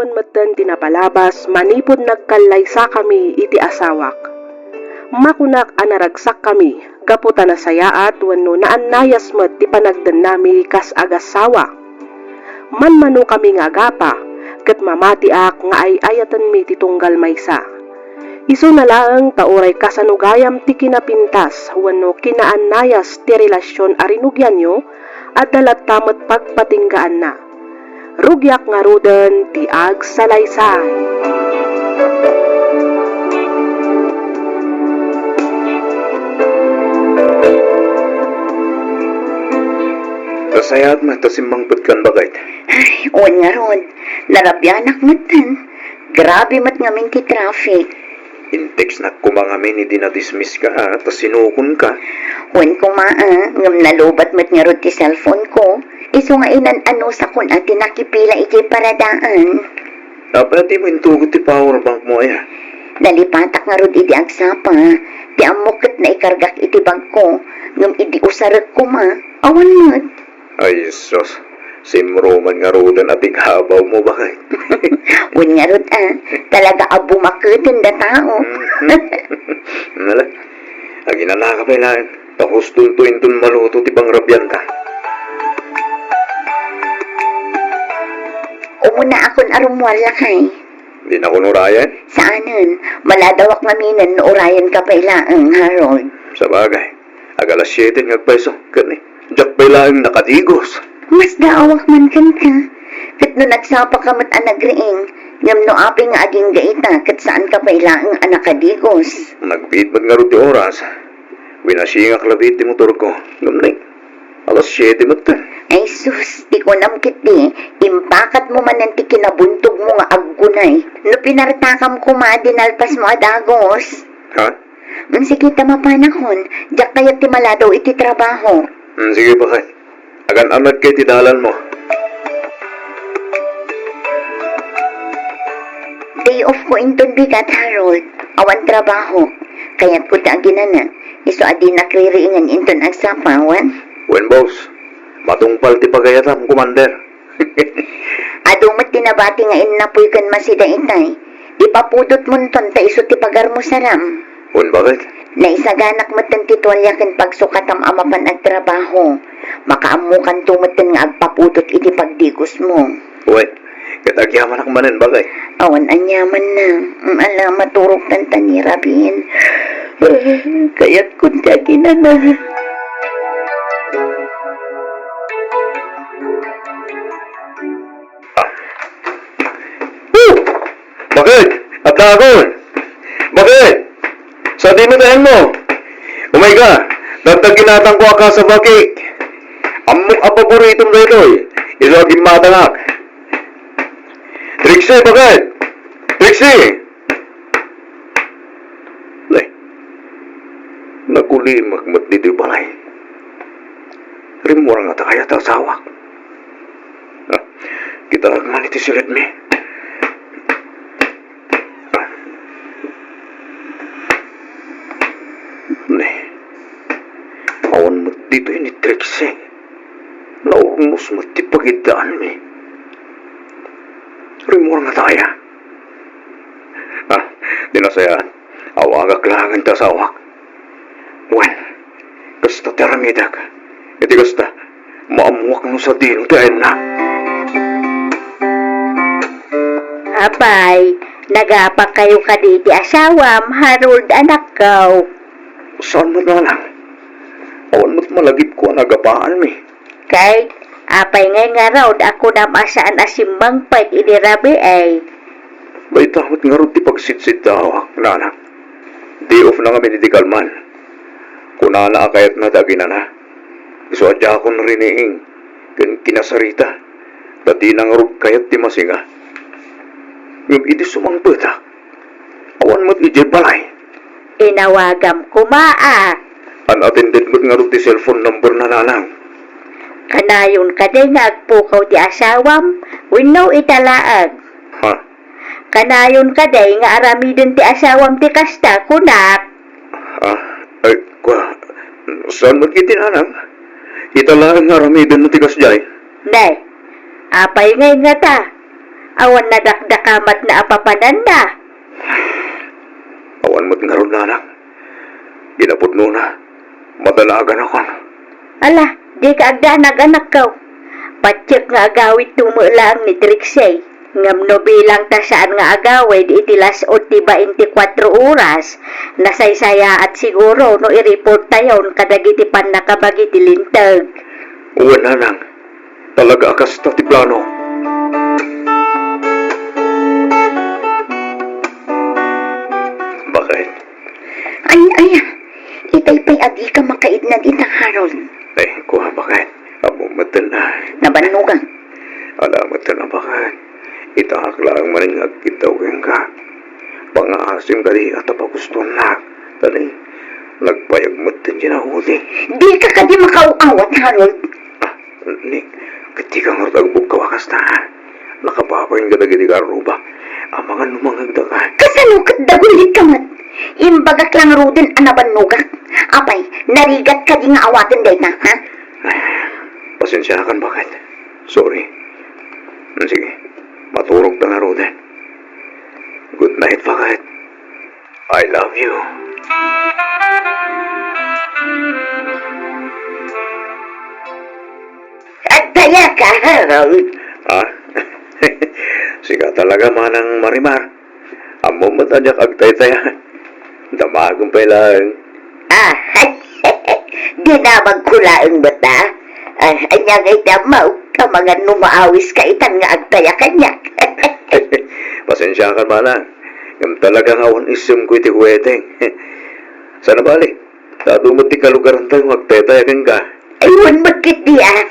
awan matan tinapalabas manipod nagkalaysa kami iti asawak. Makunak anaragsak kami, gaputa na sayaat wano naannayas met ti panagdan nami kas agasawa. Manmano kami nga agapa, ket mamatiak nga ay ayatan mi ti tunggal maysa. Isu na laeng taoray kasanugayam ti kinapintas wano kinaannayas ti relasyon arinugyan nyo at dalat tamat pagpatinggaan na. Rugyak nga ruden ti agsalaysay. Kasayat man, tasimbang putkan bagay. Ay, on nga ron. Narabyanak matan. Grabe mat ngamin ti traffic. Intex na kumangamin ni dinadismiss ka tas sinukon ka. On ko ngam nalubat mat nga ron ti cellphone ko. Iso nga inan ano sa kun at tinakipila iti paradaan. Dapat di mo intugot ti power bank mo ya. Nalipatak nga ron iti agsapa. Ti amukit na ikargak iti bag ko. Ngam iti usarak ko Awan mat. Ay, sos. Simroman nga rodan at habaw mo bakit? Wen nga ron talaga abo makutin da tao. Nala, agin na nakapailan. Tapos tultuin tun maluto ti pangrabyan ka. Umuna akon arumwala kay. Di na ko nurayan. Saanan? Maladawak ngaminan no orayan ka pailaang, Harold. Sa bagay, agalas 7 ngagpaiso. Kani, jak pailaang nakatigos. Mas daawak man kan ka. Kat no nagsapa ka mat anagriing, ngam no api nga aging gaita, kat saan ka pailaang anakadigos. Nagbiit man nga ro ti oras. Winasingak labit ti motor ko. Gamnay, alas 7 mata. Ay sus, di ko namkit di. Impakat mo man ang kinabuntog mo nga aggunay. No pinartakam ko dinalpas mo adagos. Ha? Sige ta mapanahon, jak kayat ti maladaw iti trabaho. Sige ba kay? Agan anad kay ti dalan mo. Day off ko inton bigat, Harold. Awan trabaho. Kaya't ko ta ginana. Iso adi nakririingan inton agsapawan. Wen boss, matungpal ti pagayatam, commander. Adumat tinabati nga inapoy kan masida itay. Ipapudot mo ton ta iso ti pagar mo saram. Wen bakit? Naisaganak matan ti tuwalya ken pagsukatam amapan ag trabaho. Makaamukan tumatan nga agpapudot iti pagdigos mo. Uy, katagyaman ak manen bagay. Awan anyaman na. Ala maturok tan ni Rabin. Kaya't kuntagi na na. Bakit? At dagon! Bakit? Sa dinutahan mo? Oh my God! Nagtaginatang ko aka sa bakik. Amok apaboritom na ito eh. Iso aging matangak. Trixie, bakit? Trixie! Lay. Nagulimag mat dito yung balay. Rimura nga ta kaya ta asawak. Kita man iti silit mi. Awan mo dito ni Trixie. Naugmos mo ti pagidaan mi. Rimura nga tayo. Di na saya. Awagak langan ta sa awak. Wen, kasta teramidak. Iti kasta, maamuak no sa dinong tayo na. Apay, nagapak kayo ka di asawam, Harold anak ko. Saan mo na lang? Awan mo't malagip ko ang agapaan mi. Kay, apay nga raw, ako na masaan asimbang pait inirabi ay. Bay tawat nga rin ti pagsitsit tawak, nana. Day off na nga medical man. Kunana akayat na dagina na. Iso adya ako nariniing. Kinasarita. Dati nang rug kayat ti masinga. Ngam iti sumangpeta. Awan mo't ijay balay. Inawagam kumaa. Unattended mo't nga rin ti cellphone number na nanang. Kanayon ka din nga agpukaw ti asawam, winaw italaag. Ha? Kanayon ka day nga aramidin ti asawam ti kasta kunak. Ay, saan mo't itinanang? Italaan nga ramidin na tigas jay. Nay, apay ngay nga ta. Awan na dakdakamat na apapananda. Awan mo't nga ron, nanak. Ginapod mo na. Madalagan ako. Ala, di ka agdanag anak ko. Patsik nga agawit tumulang ni Trixie. Ngam no bilang ta saan nga agawid itilas o tiba 24 oras. Nasaysaya at siguro no i-report tayon kadagiti pan nakabagi tilintag. Uwan, nanang. Talaga akas ta ti plano. Bakit? Ay, itay pa'y agi ka makaidnan itang Harold. Kuha bakit? Amo matan na. Nabanugang. Alamat na bakit? Itahak lang maning agkitawin ka. Pangaasim ka di at apagustuhan na. Tani, nagpayag mo din ginahuli. Di ka ka di makauawat, Harold. Ni, kati kang hartagbog kawakas na. Nakapapain ka na gini karuba. Ang mga lumangagda ka. Kasanukat dagulit ka mat. Imbagak lang rudin anabanugak. Apay, narigat ka di nga awatin day na, ha? Pasensya kan bakit? Sorry. Sige, maturog na nga din. Good night, bakit? I love you. At kaya ka, Harold. Ha? Siga talaga manang marimar. Amo mo tadyak agtay-taya. Damagong pa lang. Ah, di na magkulaang bata. Anya ngay tamaw, ka mga numaawis ka itan nga agtaya kanya. Pasensya ka manang. Yung talagang awan isim ko iti kuweteng. Sana bali? Dadumot ti kalugaran tayo magtay-tayakin ka. Ayun magkit di ah.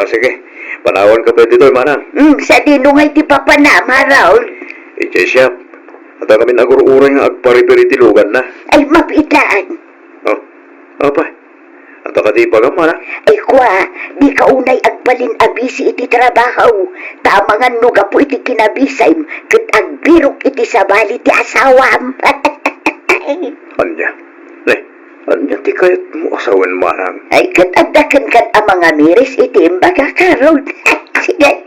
Sige. Panawan ka pa dito, manang. Sa dinungay ti papanam, Harold. Ije siya. At ang kami nagururang nga agpari-pari tilugan na. Ay mapitaan. Oh, apa? At ang katipa ka, manang. Ay kwa, di ka unay agbalin abisi iti trabaho. Tamangan nuga po iti kinabisay. Kat agbirok iti sabali ti asawam. Anya. Anya ti kayat mo asawan, manang. Ay kat adakan kat ang mga miris iti imbaga Harold. Sige.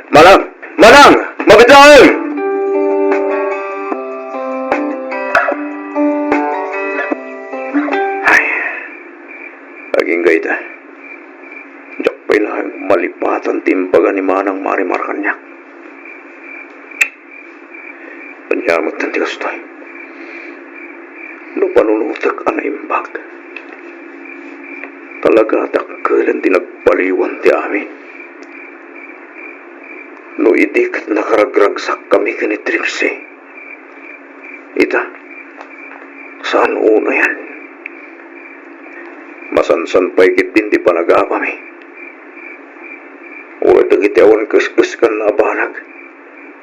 Manang! Manang! Mabitawan! Ay, aging gaita. Diyak pa'y lang malipatan timbaga ni Manang Marimar kanya. Panyamot ng tigastoy. No panunutak ana imbag. Talaga takkalan tinagpaliwan ti amin. No idik nakaragragsak kami kani Trixie. Ita, saan una yan? Masansan pa'y kitindi pa nag-aapami. Ulit ang itiawan kas-kas kan na abanag.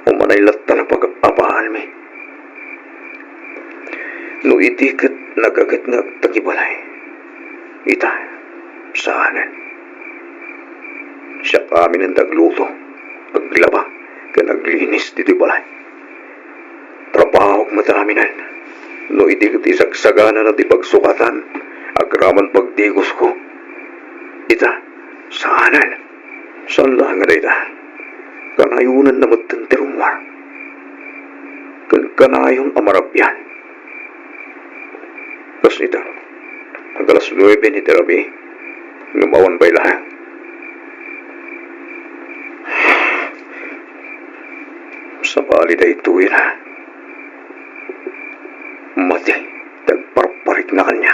Umanay latta na pag-apaan mi. No idikat nagagat nga tagibalay. Ita, saanan? Siya kami ng dagluto. Paglaba, ka naglinis dito balay. Trabaho madaminan. No idikat isagsagana na di pagsukatan. Agraman pagdigos ko. Ita, saanan? Saan lang nga ita? Kanayunan na magtantirumar. Kanayong amarapyan. Kas ita, ang alas 9 ni Terabi, ngumawan ba'y lahat? Sa bali na ito na. Mati, nagparparik na kanya.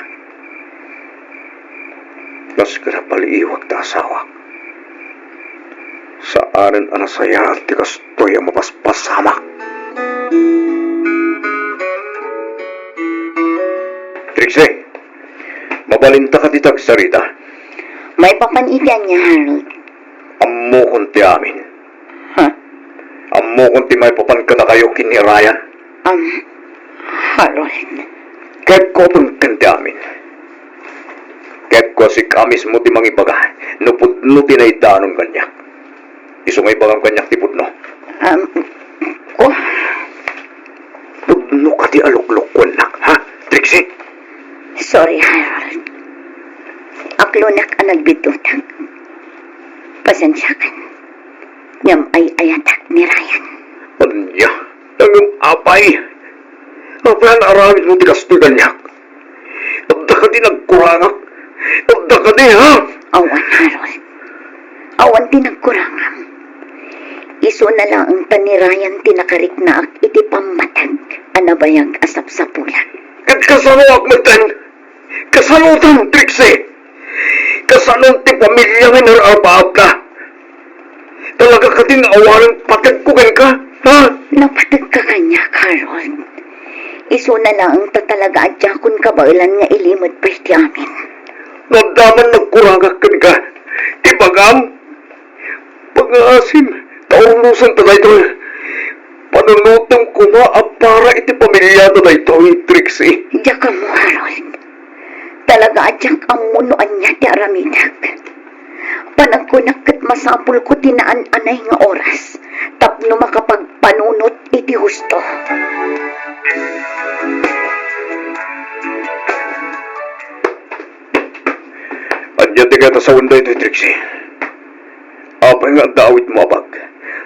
Nas ka na paliiwag ta asawa. Saanan anasaya at tikastoy ang mapaspasama. Trixie, mabalinta ka titag sarita. May papanitian niya, Harold. Ammo kunti amin. Ha? Ammo kunti may papan ka na kayo kini Ryan. Harold. Kahit ko itong kanti amin. Kahit ko si kamis mo ti mangibaga. Nupudno tinaydanon kanya. Isungay bagang kanyak ti pudno. Pudno ka ti aluklok ko nak, ha? Trixie? Sorry, Harold. Aklunak ang nagbitutang. Pasensya ka. Ngam ay ayatak ni Ryan. Anya, nangam apay. Apay na aramid mo tikastugan niya. Abda ka din nagkurangak. Abda ka din, ha? Awan, Harold. Awan din ang kurangam. Iso na lang ang panirayan tinakarik na ak iti pamatag. Anabayag asap sa pulan. At kasano ak matan? Kasano tan, Trixie? Kasano ti pamilya nga narapaab ka? Talaga ka din awalang patagkugan ka, ha? Napatag ka kanya, Harold. Iso na lang ang tatalaga adjakon kabailan nga ilimod pa iti amin. Nagdaman nagkurangak ka. Ibagam. Pag-aasim. Taulusan ta na ito. Panunutong kumaap para iti pamilya na ito, Trixie. Diyak ka mo, Harold. Talaga adyak ang munuan niya ti aramidag. Panagkunak kat masapul ko tinaan-anay nga oras. Tapno makapagpanunot iti husto. Anya tiga ta sa wanda ito, Trixie. Apay nga ang dawit mo abag.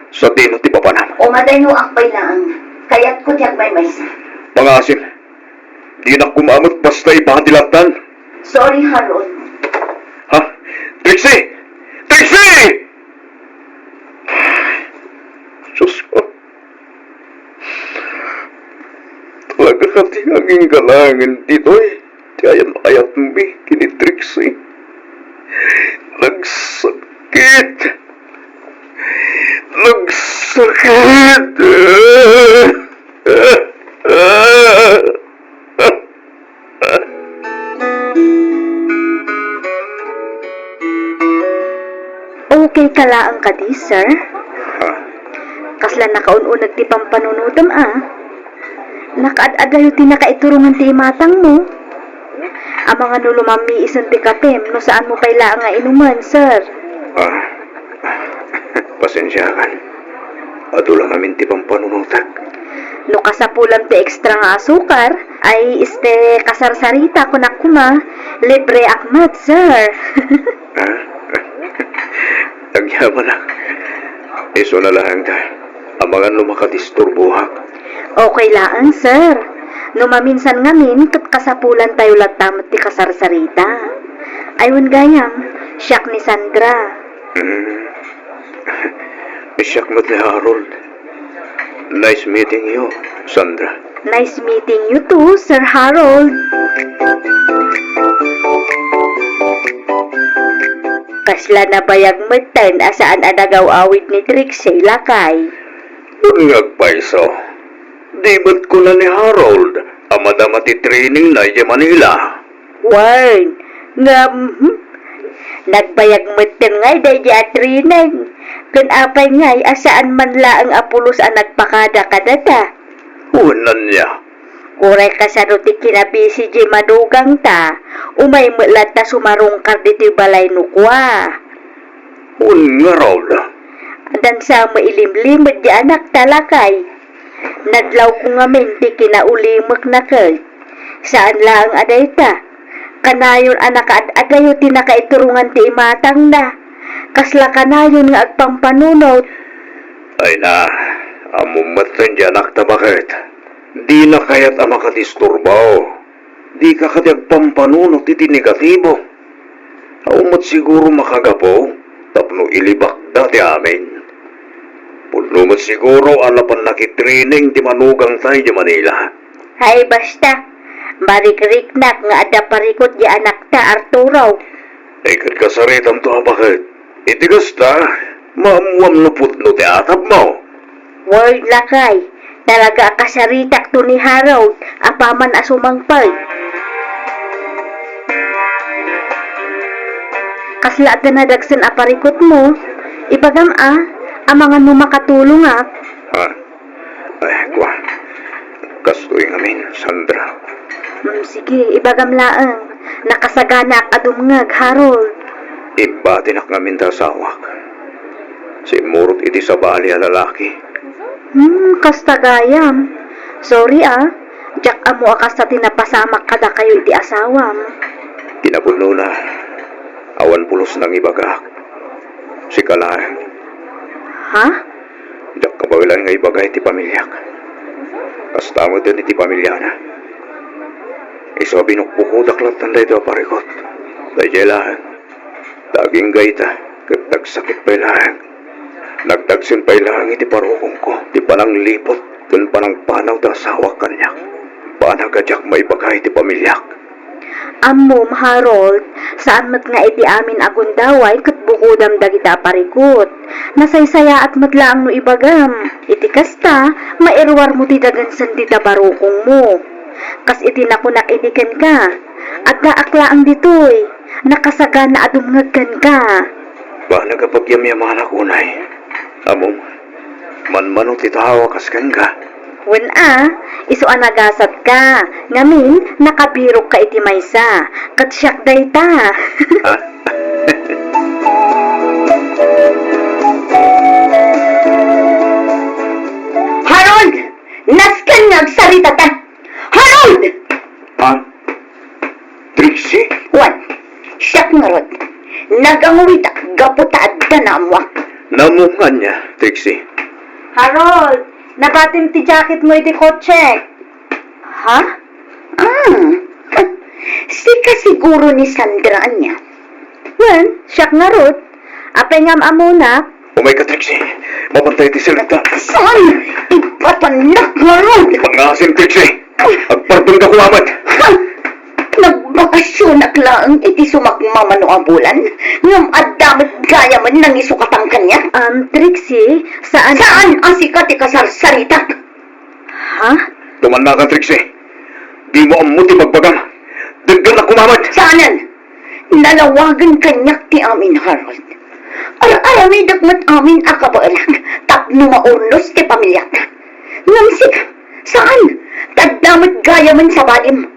Sa dino ti papanam. Umaday no akbay lang. Kaya't ko diyak may maysa. Pangasim. Di na kumamot basta ipahatilatan. Sorry, Harold. Ha? Trixie! Trixie! Diyos ko. Talaga ka tingangin galangin dito eh. Tiyayan ayat mo eh, kini Trixie. Nagsakit. Nagsakit. Okay ka laang ka di, sir? Ha? Kasla nakaununag ti pampanunutom, Nakaad-adayo ti nakaiturungan ti imatang mo. Ang mga nulumami isan ti kapim, no saan mo kailangan nga inuman, sir? Pasensya kan. Ato lang amin ti pampanunutak. No kasapulam ti ekstra nga asukar, ay kasarsarita ko na kuma, libre akmat, sir. Nagyaman na. Iso na lang ka. Ang mga lumakadisturbuhak. Okay lang, sir. No maminsan ngamin, kat kasapulan tayo latamot ti kasarsarita. Ayun gayam, siyak ni Sandra. Isyak mo ni Harold. Nice meeting you, Sandra. Nice meeting you too, Sir Harold. Kasla na bayag matan asaan anagaw awid ni Trixie lakay. Ngagpaiso. Di ba't ko na ni Harold ang madamati training na iya Manila? Warn, nagbayag matan ngay dahi atrining. Kan apay ngay asaan man laang apulos ang nagpakada kadata. Unan niya. Uray kasano ti kinabisi di madugang ta, umay mulat ta sumarungkar di ti balay nukwa. Un nga raw na. Dan sa mailimlimod di anak talakay. Nadlaw ko nga menti kinaulimak na kay. Saan lang aday ta? Kanayon anak at adayo ti nakaiturungan ti imatang na. Kasla kanayon nga agpampanunot. Ay na, amumatan dyan anak bakit? Di na kaya't ang makadisturbaw. Di ka kadyag pampanunot iti negatibo. Aumot siguro makagapo, tapno ilibak dati amin. Punumot siguro alapan nakitrining di manugang tayo di Manila. Hay basta, barik-riknak nga ada parikot di anak ta Arturo. Ikat kasaritam to bakit? Itigas ta, maamuam no putno ti atap mo. Word lakay, talaga kasaritak to ni Harold, apaman asumangpal. Kasla na nadagsan aparikot mo, ibagam amangan mo makatulong Ha? Ay, kwa. Kastoy ngamin, Sandra. Sige, ibagam laang, nakasagana ak adumngag, Harold. Iba tinak ngamin tasawak. Si Murot iti sa bali a lalaki. Kastagayam. Sorry jak amo akas sa tinapasamak kada kayo iti asawam. Kinapuno na. 'Awan pulos nang ibagak. Si Kalaan. Ha? Dak kabagalan nga ibagay ti pamilyak. Kasta mo din iti pamilya na. Iso binukbukudak lang tanday ito parikot. Dahil lahat. Daging gayta. Kat nagsakit pa ilang. Nagdagsin pa ilang iti parukong ko. Di panang lipot. Dun panang panaw da asawa kanyak. Panagajak may bagay iti pamilyak. Ammom, Harold, saan mat nga iti amin agundaway kat bukudam dagita parikot. Nasaysaya at madlaang no ibagam. Iti kasta, mairwar mo ti dagansan ti tabarukong mo. Kas iti nakunak itiken ka. Agka-aklaang ditoy. Nakasaga na adumngagkan ka. Ba nagapagyamyaman ako, Nay. Amom, manmanong titawa kaskan ka. Wen iso anagasat ka. Ngamin, nakabirok ka iti maysa. Kat siyak dayta. Ha? Harold! Naskan nagsarita ta! Harold! Ha? Trixie? Wan, siyak nga rod. Naganguwit gaputa at danamwa. Namungan niya, Trixie. Harold, nabatim ti jacket mo iti kotse. Ha? Sika siguro ni Sandra niya. Well, siyak nga rod. Apay ngam amuna. Umay ka, Trixie. Mapantay ti silita. Saan? Ipatanak nga rod. Ipangasin, Trixie. Agparbon ka kumamat. Nagbakasyon aklaan iti sumakmamano abulan. Ngam adamit gaya man nang isukatang kanya. Trixie, saan? Saan ang sikat ikasarsarita? Ha? Tumanda ka, Trixie. Di mo amuti magbagam. Daggan na kumamat. Saanan? Nalawagan kanyak ti amin, Harold. Aramay dagmat amin akabalag. Tapno maurnos ti pamilyak. Ngam sika, saan? Tadamit gaya man sa balim.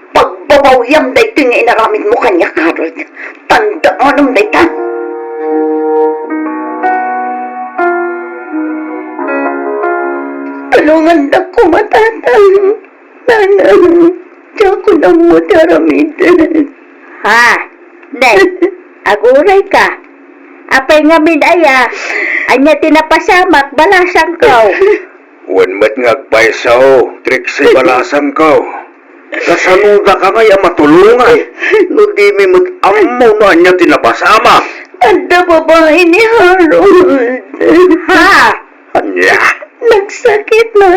Pagbabawyam dayto nga inaramid mo kanya, Harold. Tandaan dayta. Tulungan na ko matatang. Nanang, diya ko na mo daramid. Ha? Day, aguray ka. Apay nga midaya. Anya tinapasamak, balasang kaw. Wanmat nga agpaisaw. Trixie, balasang ka. Kasanuda ka ngaya matulungan. No di mi mag-amaw na niya tinapasama. Anda babae ni Harold. Ha? Anya. Nagsakit na.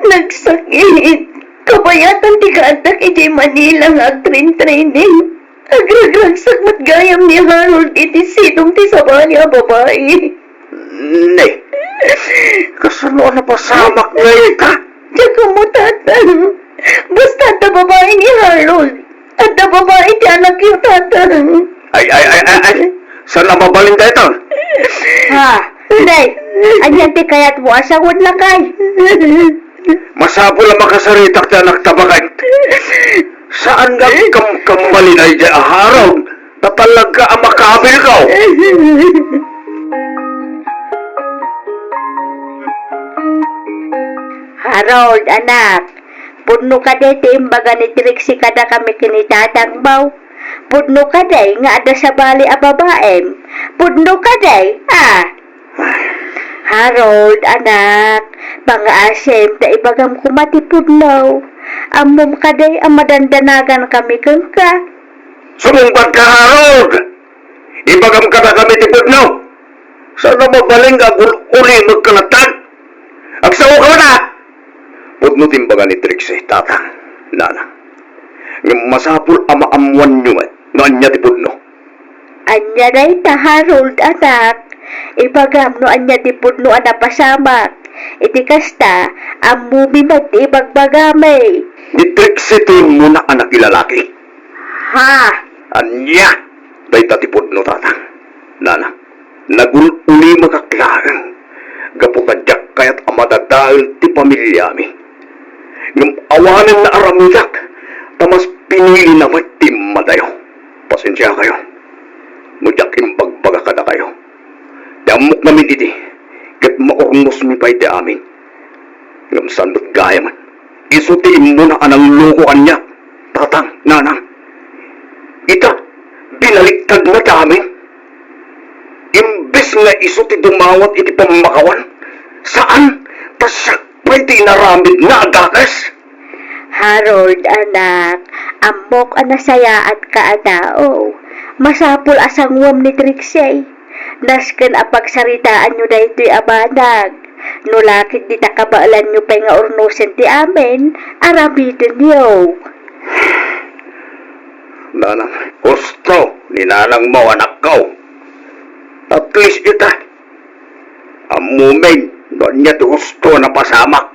Nagsakit. Kabayatan ti kaadak iti Manila nga agtrain-training. Agragragsak mat gayam ni Harold iti sidong ti sabali a babae. Nay. Kasano na pasamak ngayon ka? Diyaga mo, tatang. Basta da babae ni Harold. At da babae ti anak yung tatang. Ay. Saan na mabaling ka ito? Ha? Day, anyan ti kayat mo asawad lakay. Masabo lang makasaritak na anak tabakay. Saan nga kambalin ay di aharaw? Na talaga ang makabil ka. Harold, anak. Pudno ka day ti imbaga ni Trixie kada kami kinitatang baw. Pudno ka day nga ada sa bali a babaem. Pudno ka day, Harold, anak. Pang-asem ta ibagam ko matipudlaw. Amom ka day ang madandanagan kami kang ka. Sumungkat ka, Harold! Ibagam ka na kami tipod no? Saan na mabaling ka uli magkalatan? Agsawa ka na! Pudno timbaga ni Trixie, tatang, nanang. Ng masapul amaamuan nyo no anya tipod no? Anya day ta, Harold, anak. Ibagam no anya tipod no anapasamak. Iti kasta, ang mumimat ibagbagamay. Ni Trixie to mo na anak ilalaki. Ha? Anya! Day tatipod no, tatang. Nana, nagululi makaklarang. Gapukadyak kaya't amadadahil ti pamilya mi. Ng awanan na aramidak, tamas pinili na matim madayo. Pasensya kayo. Mudyak imbagbaga kada kayo. Damok namin iti, kat maurnos mi pa iti amin. Ngam sanot gaya man, isutiin mo na anang lukuan niya. Tatang, nanang. Ita, binaliktad na amin. iso ti dumawat iti pamakawan? Saan? Tasakpay ti naramid nga agakas? Harold, anak, ambok anasaya at kaadao. Masapul asangwam ni Trixie. Nasken apagsaritaan nyo na ito'y abanag. Nulakit di takabaalan nyo pa nga urnusin ti amin, aramitin nyo. Nanang, gusto ni nanang mo anak ko. At least ita, amumin, doon niya ti gusto na pasamak.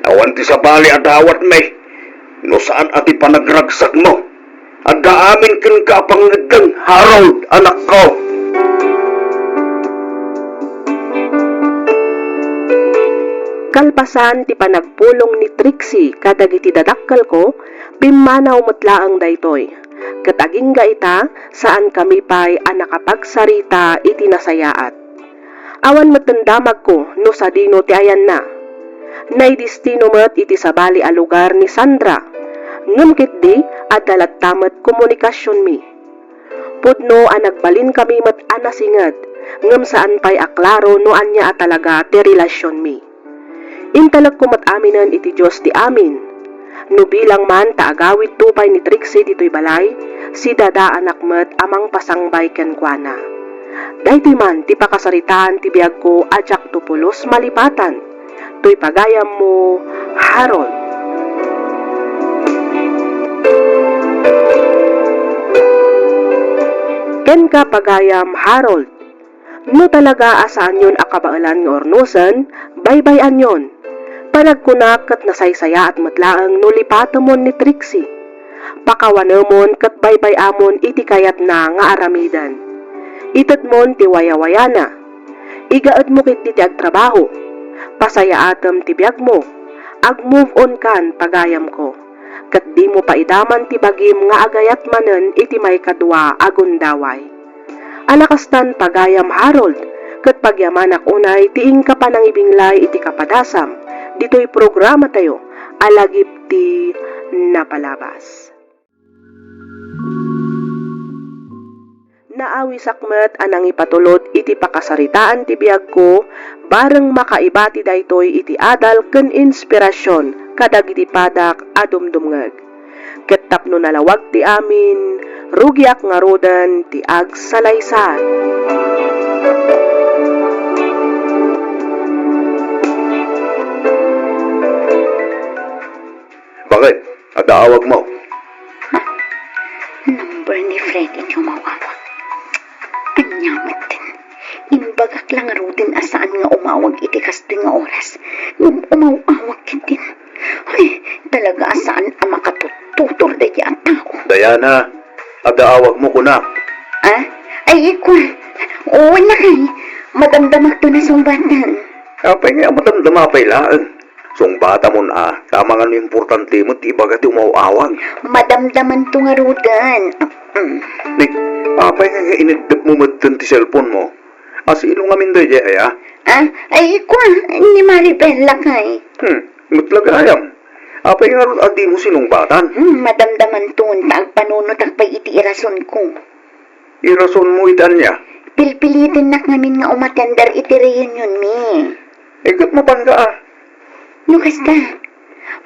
Awan ti sa bali adawat may, no saan ati panagragsak mo. At daamin kin ka pangagang Harold, anak ko. Kalpasan ti panagpulong ni Trixie kadag iti dadakkal ko, pimanaw matlaang daytoy. Kataging ga ita, saan kami pa'y nakapagsarita iti nasayaat. Awan matandamag ko, no sa dino ti ayan na. Naidistino mat iti sabali a lugar ni Sandra. Ngumkit di, at dalat tamat komunikasyon mi. Pudno nagbalin kami mat anasingad, ngam saan pa'y aklaro no anya talaga ti relasyon mi. Intalag ko mat aminan iti Diyos ti amin. No bilang man taagawit tupay ni Trixie dito'y balay, si dada anak mat amang pasangbay ken kuana. Dayti man ti pakasaritaan ti biag ko ajak tupulos malipatan. To'y pagayam mo, Harold. Ken ka pagayam, Harold. No talaga asaan yun akabaalan ng ornusan, baybayan yun. Panagkunak kat nasaysaya at matlaang nulipatamon ni Trixie. Pakawanamon kat baybay amon iti kayat na nga aramidan. Itat mon ti wayawaya na. Igaad mo kit iti agtrabaho. Pasaya atam ti biag mo. Ag-move on kan pagayam ko. Kat di mo paidaman ti bagim nga agayat manen iti may kadwa agundaway. Alakastan pagayam Harold. Kat pagyamanak unay tiing ka pa nang ibinglay iti kapadasam. Dito'y programa tayo, alagip ti napalabas. Naawi sakmet anang ipatulod iti pakasaritaan ti biag ko, bareng makaibati daytoy iti adal ken inspirasyon kadag iti padak adumdumngeg. Ket tapno nalawag ti amin, rugiak nga rodan ti agsalaysay. Bakit? Adaawag mo. Number ni Freddy umawawag. Anyamat din. Imbagak lang din asaan nga umawag iti kasto nga oras. Nung umawawag din. Ay, talaga asaan ang makatututor da yan tao. Diana, adaawag mo kunak. Ah? Ay, ikaw. Oo na kay. Madamdamak to na sumbatan. Kapay nga matandama pa'y laan. Sungbata mo na, tama nga no importante mo, tibaga ti umawawag. Madamdaman to nga rudan. Ni, kapay nga inidip mo maddan ti cellphone mo. As ino nga minday di ay Ah? Ay, ikaw. Ni Maribel lang kay. Matlagayam. Apay nga ron adi mo sinungbatan. Madamdaman to. Tagpanunot ang pay iti irason ko. Irason mo itan niya. Pilpilitin na ngamin nga umatendar iti reunion mi. Ikat mo pan ka Nukas ka.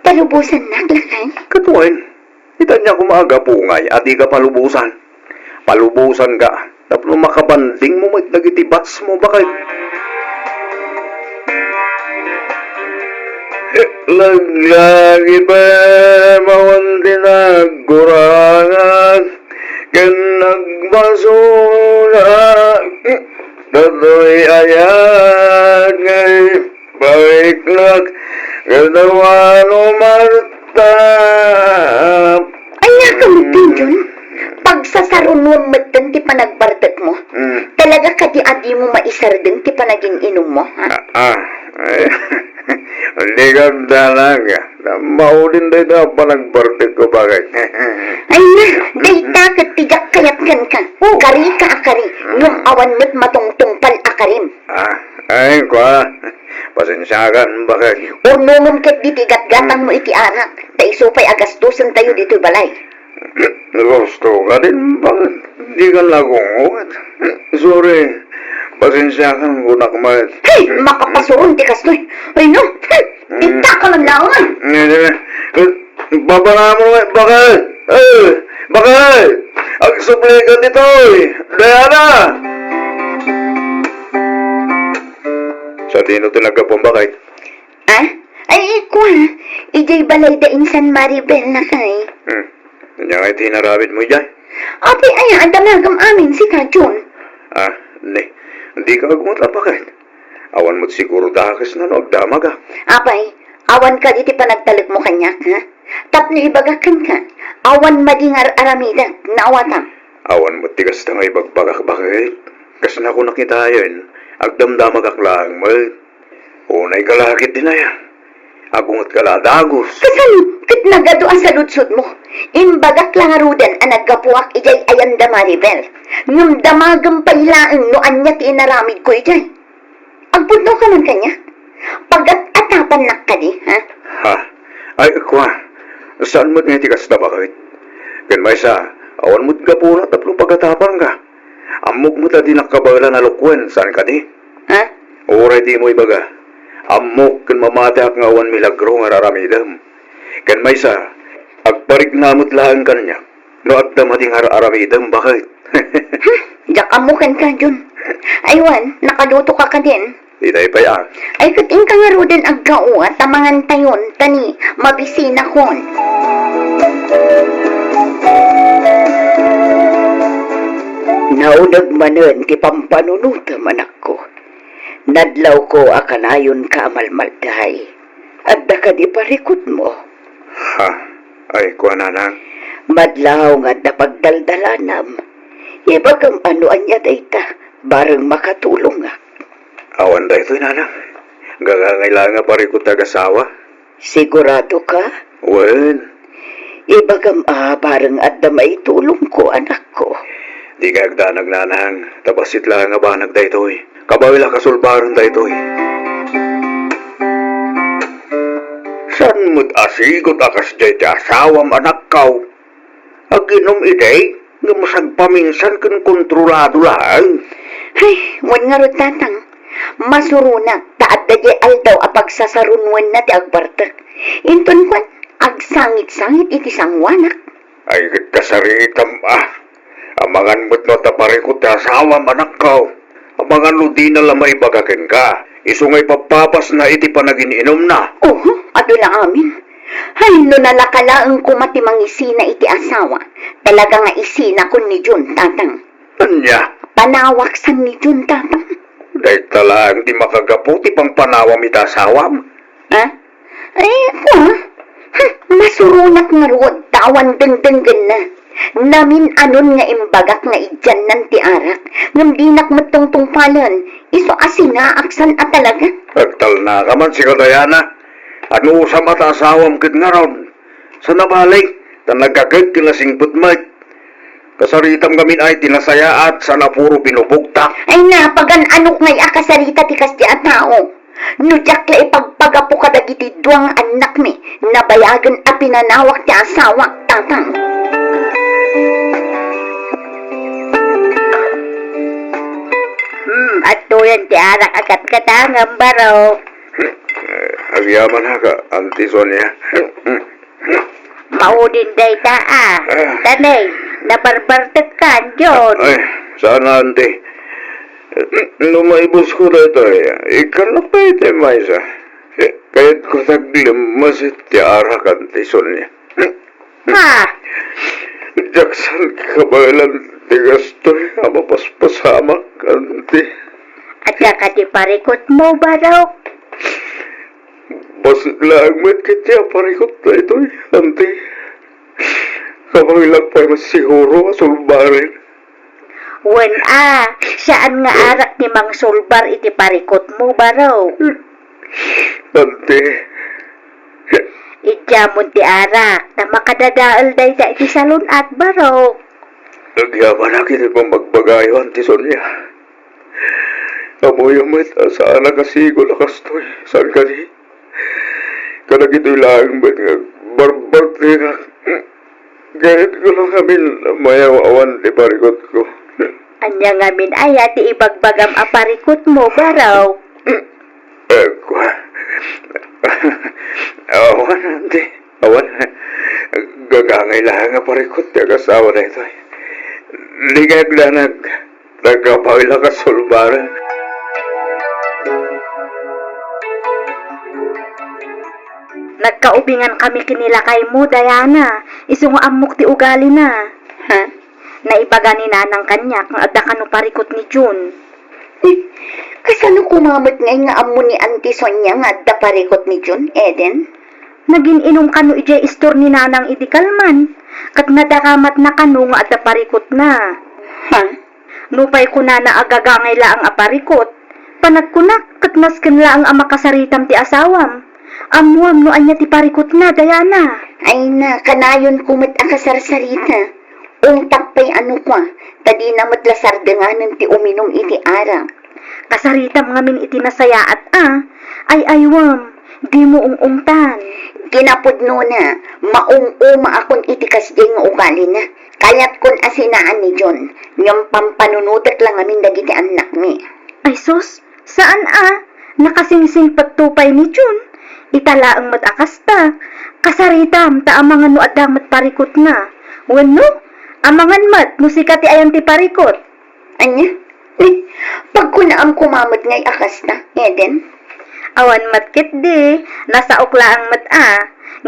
Palubusan na lakay. Katuin. Itan niya kumaga pungay at di ka palubusan. Palubusan ka. Tapos makabanding mo nagitibats mo bakit? Lagi ba mawanti nagkurangan kan nagbasura tato'y ayan ngay baiklak kadawano Marta. Ay, nakamitin yun. Pagsasarunod magdan ti panagbardat mo. Talaga ka di adi mo maisar din ti panaging inom mo, ha? Hindi ka talaga. Maulin din na panagbardat ko bakit? Ay na, dayta ka tijak kayat kan ka. Kari ka akari. Yung awan mo't matungtungpal akarim. Ay, kwa. Pasensya ka, bakit? Urnungon kat di tigat-gatang mo iti anak. Taiso pa'y agastusan tayo dito balay. Gusto ka din, bakit? Hindi ka nagungot. Sorry, Pasensya ka ng unak man. Hey, makapasuon ti kastoy. Ay no, ita ka lang naman. Babara mo nga, bakal! Bakal! Ang supli ka dito, Diana! Sa tino tinaga pong bakay? Ah? Ay, kuha. Ijay balay da insan Maribel na kay. Kanya nga tinarabit mo dyan? Abi, ay, ang damagam amin si Kajun. Hindi ka agumata bakay. Awan mo't siguro dakas na no, agdamag ah. Abay, awan ka diti panagtalik mo kanya, ha? Tapno ibagakan ka. Awan madingar aramida, nawatam. Awan mo't tigas na nga ibagbagak bakay. Kas na ko nakita yun, agdamdamag aklang mal. Unay kalakit din na yan. Agungot ka la dagos. Kasan, kit nagado ang saludsod mo. Imbagak lang arudan ang nagkapuak ijay ayan da Maribel. Ngam damagam pailaan no anya ti inaramid ko ijay. Agpunto ka man kanya. Pagat atapan nak ka di, ha? Ha? Ay, kwa. Saan mo't nga tigas na bakit? Kan may sa, awan mo't ka po na tatlong pagkatapan ka. Amok mo ta di nakabala na lukwen, saan ka di? Ha? Oray di mo ibaga. Amok kan mamata nga awan milagro nga raramidam. Kan may sa, agparig namot laang kanya. No agdamating aramidam, bakit? Diyak amukan ka, Jun. Aywan, nakaluto ka ka din. Itay pa yan. Ay, kating ka nga rudan agkao at tamangan tayon, tani, mabisina kon. Naunag manon, ti pampanunuta manak ko. Nadlaw ko akanayon ka amalmalday. At ka di parikot mo. Ha? Ay, kwa nanang. Madlaw nga napagdaldalanam. Ibagam ano anya dayta, bareng makatulong nga. Awan da ito'y nanang. Gagangailangan pa rin ko tagasawa. Sigurado ka? Wen, Ibagam bareng at damay tulong ko, anak ko. di ka agdanag nanang. Tabasit lang nga banag da ito'y. Kabawila kasulbaran da ito'y. San mo't asigot akas jay ti asawam anak kaw? Aginom iday, nga masagpaminsan kan kontrolado lang. Ay, wan nga ro tatang. Masurunak, taad da di aldaw apagsasarunwan na ti agbartak. Inton kwan, agsangit-sangit iti sangwanak. Ay, kasaritam Amangan mo't no taparikot ti asawam anak kaw. Amangan no di na lamay bagakin ka. Isungay papapas na iti panagininom na. Ado lang amin. Hay, no nalakalaang kumatimang isina iti asawa. Talaga nga isina kun ni Jun, tatang. Anya, Panawaksan ni Jun, tatang. dahil talang di makagaputi pang panawam iti asawam. Ha? Ay, ako ha? Masurunak nga ruod, tawan dengdenggen na. Namin anon nga imbagak nga idyan nan ti arak. Ngam dinak matungtung palan. Iso asina aksan at talaga. Agtal na ka man si Kadayana. Ano sa mata asawam kit nga ron? Sa nabalik, na nagkagag kinasing putmat. Kasaritam gamin ay tinasaya at sa napuro pinubugtak. Ay napagan anok ngay akasarita ti kas ti a tao. Nudyak la ipagpagapo kadagiti duang anak mi. Nabayagan a pinanawak ti asawa, tatang. At doyan ti arak akat katangam baro. Agyaman ha ka, Auntie Sonia. Maudin day taa. Tanay, nabarbartek ka, John. Ay, sana Auntie. Lumaibos ko dito ikalap na ito Maysa. Kahit ko taglimas iti arak Auntie Sonia. Ha? Jaksan kabalan tigas to ama paspasamak Auntie. At saka ti parikot mo, Barok. Basit lang met kitya parikot na ito Auntie. Kapagilang pa mas siguro asulbarin. Wen saan nga arak ni Mang Sulbar iti parikot mo, Barok? Auntie. Idyamon ti arak na makadadaal day da iti salon at Barok. Nagyaman na kita pang magbagayo Auntie Sonia. Amoy met asaan na kasigo lakas to'y. Saan ka di? Kanag ito'y lang ba't nga barbar di nga. Kahit ko lang kami mayawawan di parikot ko. Anya ngamin aya ti ibagbagam aparikot mo baraw. Kwa. Awan, hindi. Awan. Gagangay lang nga parikot yung asawa na ito. Ligag na nagkapawila ka sulbaran. Nagkaubingan kami kinila kay mo, Diana. Isungo amok ti ugali na. Ha? Naibaga ni nanang kanya kung adda kano parikot ni June. Kasano kumamot ngay nga amo ni Auntie Sonia nga adda parikot ni June, Eden? Naging inom kano ije istor ni nanang idikalman. Kat nadakamat na kano nga adda parikot na. Ha? Nupay ko na naagagangay laang aparikot. Panagkunak kat nasken laang ang makasaritam ti asawam. Amuam no anya ti parikot na, Diana. Ay na, kanayon kumit akasarsarita. Ungtak pa'y ano kwa, tadi na madlasar denganan ti uminom iti ara. Kasaritam ngamin iti nasayaat ay aywam, di mo ungungtan. Ginapudno na, maung-uma akon iti kasdi nga ugali na. Kayat kon asinaan ni John, ngam pampanunutat lang amin dagiti anak mi. Ay sus, saan nakasingsing pagtupay ni John? Itala ang matakasta. Kasaritam, ta amangan no adang matparikot na. Wano, amangan mat, musika ti ayang ti parikot. Anya? Pag kunaam kumamot ngay akasta, Eden? Awan mat kit di, nasa ukla ang mat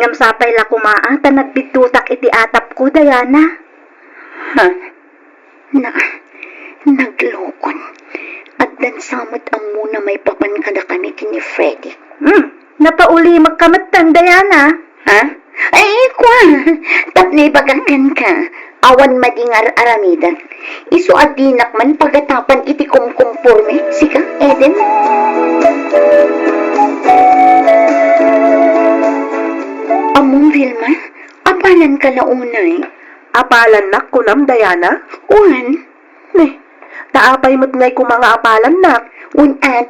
ngam sapay la kumaa, ta nagbitutak iti atap ko, Diana. Ha? Naglokon. At dan samot ang muna may papan kada kami kini Freddy. Napauli magkamatang, Diana. Ha? Ay, kwa. Tapni bagakan ka. Awan madingar aramida. Isu adinak man pagatapan iti kumkumporme. Sika, Eden? Among Vilma, apalan ka na unay. Apalan nak kunam, Diana? Uwan. Neh, taapay mo't ngay mga apalan nak.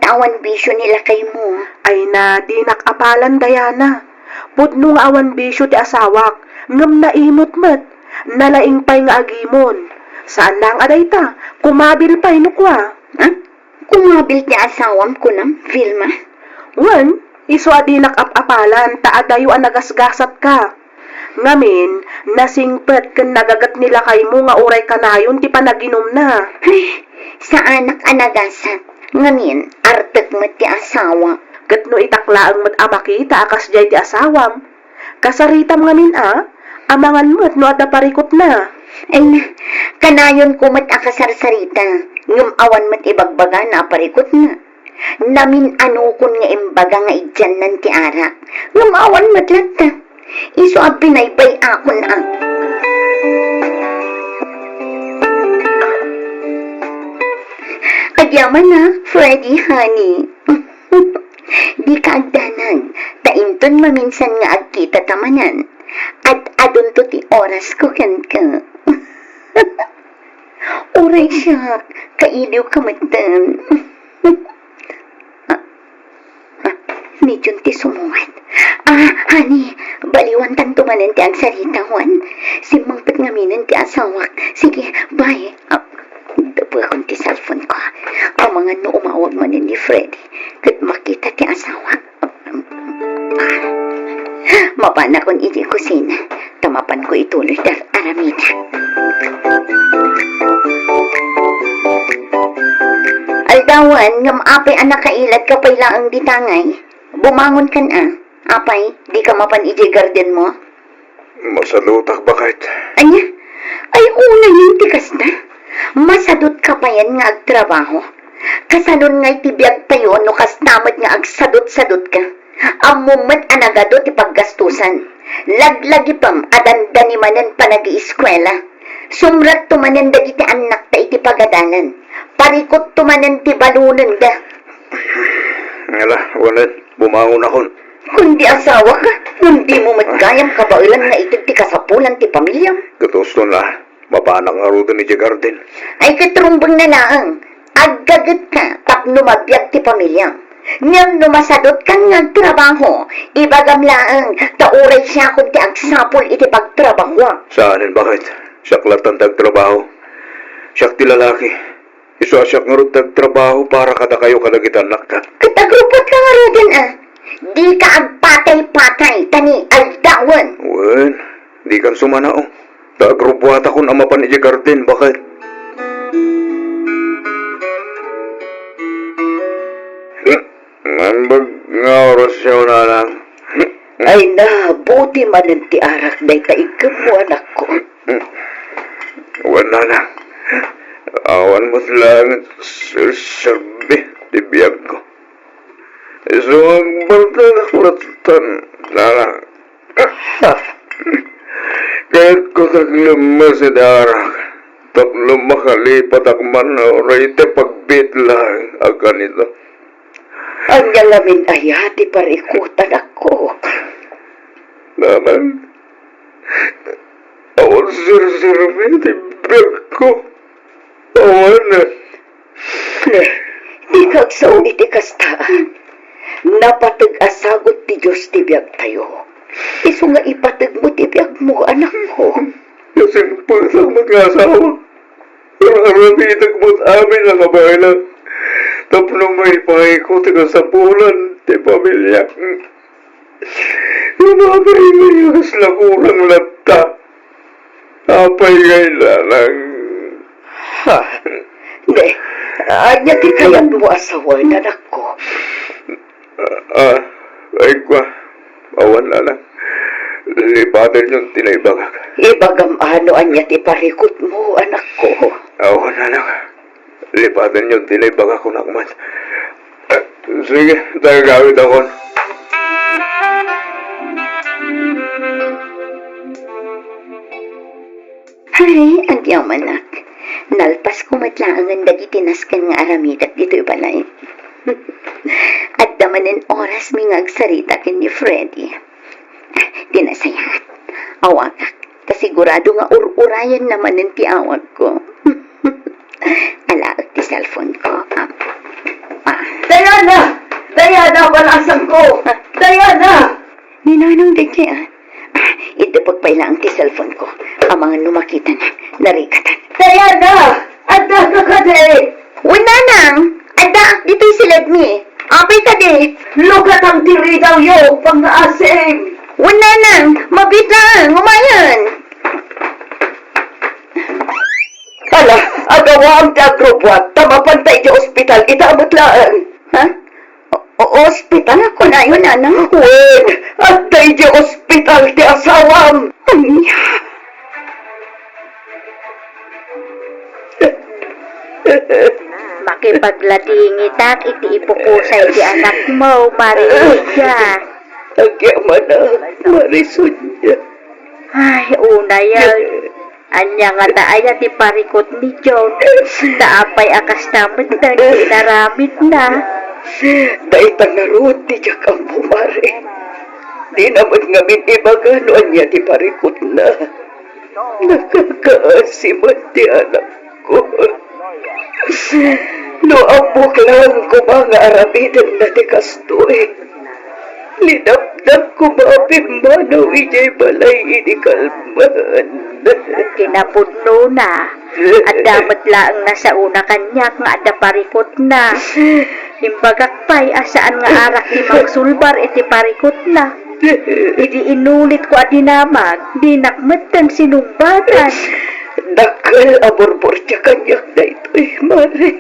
Tawan bisyo nila kay mo. Ay na, di nakapalan, Diana. Pudno nga awan bisyo ti asawak, ngam naimot mat, nalaing pay nga agimon. Saan lang aday ta? Kumabil pay nukwa. Ha? Kumabil ti asawam ko nam, Vilma? Wan, iso adi nakapalan, taadayo ang nagasgasat ka. Ngamin, nasingpet kan nagagat nila kay mo nga uray kanayon ti panaginom na. Ay, sa anak anagasat. Ngamin, artek mo ti asawa. Kat no itakla ang makita akas jay ti asawam. Kasaritam ngamin amangan mo't no ada parikot na. Ay na, kanayon ko mat akasarsarita. Ngum awan mat ibagbaga na parikot na. Namin ano kun nga imbaga nga idyan nan ti ara. Ngum awan mat lata. Iso abinaybay ako na. Agyaman na, Freddy, honey. Di ka agdanag. Tainton maminsan nga agkita tamanan. At adun to ti oras ko kan ka. Uray siya, kailiw ka matan. Medyo ti sumuhat. Honey, baliwan tanto manan ti agsaritawan. Simangpit nga minan ti asawak. Sige, bye. Dapat akong ti cellphone ko. Ang mga no umawag man ni Freddy. Kat makita ti asawa. Mapana kong iti kusina. Tamapan ko ituloy dar aramida. Aldawan, ngam apay anak kailat ka pay laang ditangay. Bumangon kan Apay, di ka mapan iti garden mo? Masalutak bakit? Anya? Ay, una yung tikas na. Masadot ka pa yan nga agtrabaho. Kasalon nga itibiyag tayo no kastamad nga agsadot-sadot ka. Amumat anagado ti paggastusan. Laglagi pam adanda ni manan pa nag-ieskwela. Sumrat tumanan dagiti anak ta iti pagadalan. Parikot tumanan ti balunan da. Ngala, wanan, bumangon akon. Kundi asawa ka, hindi mo matgayam kabailan nga itig ti kasapulan ti pamilya. Katusto na, mapanak nga ruto ni Garden. Ay katrumbang na laang. Aggagat ka, tapno mabiyag ti pamilya. Ngam numasadot kang nagtrabaho, ibagam laang, tauray siya kung ti agsapol iti pagtrabaho. Saanin bakit? Siyak latang tagtrabaho. Siyak ti lalaki. Isasyak nga rin tagtrabaho para kada kayo kalagitan nakta. Katagrupot ka nga rin Di ka agpatay-patay, tani aldawan. Wen, di kan sumana o. Tagrubuhat akong amapan ni Garden, bakit? Nambag nga oras siya na lang. Ay na, buti man ang tiarak na ikaigam mo anak ko. Wala na. Awan mo lang sabi di biyag ko. So, ang balta na kuratan na lang. Kahit ko taglama si Darak, tatlo makalipat ak man na orayte pagbit lang ang ganito. Ang yalamin ay hati parikutan ako. Naman, awan sir-sirmi di biyag ko. Awan na. Di kagsaw iti kastaan. Napatag asagot ti Diyos ti biyag tayo. Iso nga ipatag mo ti biyag mo, anak ko. Kasi pagsak mag-asawa, aramitag mo't amin ang kabaylan. Tapno may pahay ko tiga sa pulan, ti pamilya. Lumabay ngayon sa kurang lata. Apay kailanang. Ha? Hindi. Anya ti kayat mo asawa, anak ko. Ay kwa, awan na lang. Lipatan yung tinaybagak. Ibagam ano anya ti parikot mo, anak ko. Awan na lang. Lipatan yung tinaybagak ko nakman. Sige, tagagawid ako. Ay, ang yamanak. Nalpas ko matlaangan dagitinaskan nga aramidak dito'y balay. At damanin oras mi nga agsarita ken ni Freddy. Dinasayat. Awagak. Kasigurado nga urayan naman ng tiawag ko. Alaag ti cellphone ko. Diana! Diana, balasan ko! Diana! Ninanong din kaya. Ito pagpailang ti cellphone ko. Ang mga numakita na, narikatan. Diana! Ada ka ka de! Wala nang! Ada, dito'y silad mi. Apay ka di. Lugat ang tiri daw yo, pang-aasing! Wala nang! Mabit lang! Umayan! Hala, agawa ang tagrobwat, tamapantay di ospital, itaamot lang! Ha? Ospital ako na yun, anang. Wen, antay di ospital ti asawam! Anya? Makipagladingitak iti ipukusay di anak mo, Maria. Agyaman na, Marisol niya. Ay, una yan. Anya nga taaya ti parikot ni John. Naapay akas naman na naramit na. Daitang naroon ti Jack ang bumari. Di naman nga minibagano niya ti parikot na. Nakakaasiman ti anak ko. No ambok lang ko mga arabidan na ti kastoy. Linapnap ko mapimanaw ijay balay inikalman. Kinapudno na. At dapat laang nasa una kanyak nga ada parikot na. Imbagak asaan nga arak di magsulbar iti parikot na. Idi inulit ko at dinamag, di nakmatang sinumbatan. Nakal aborbor siya kanyak na ito'y mare.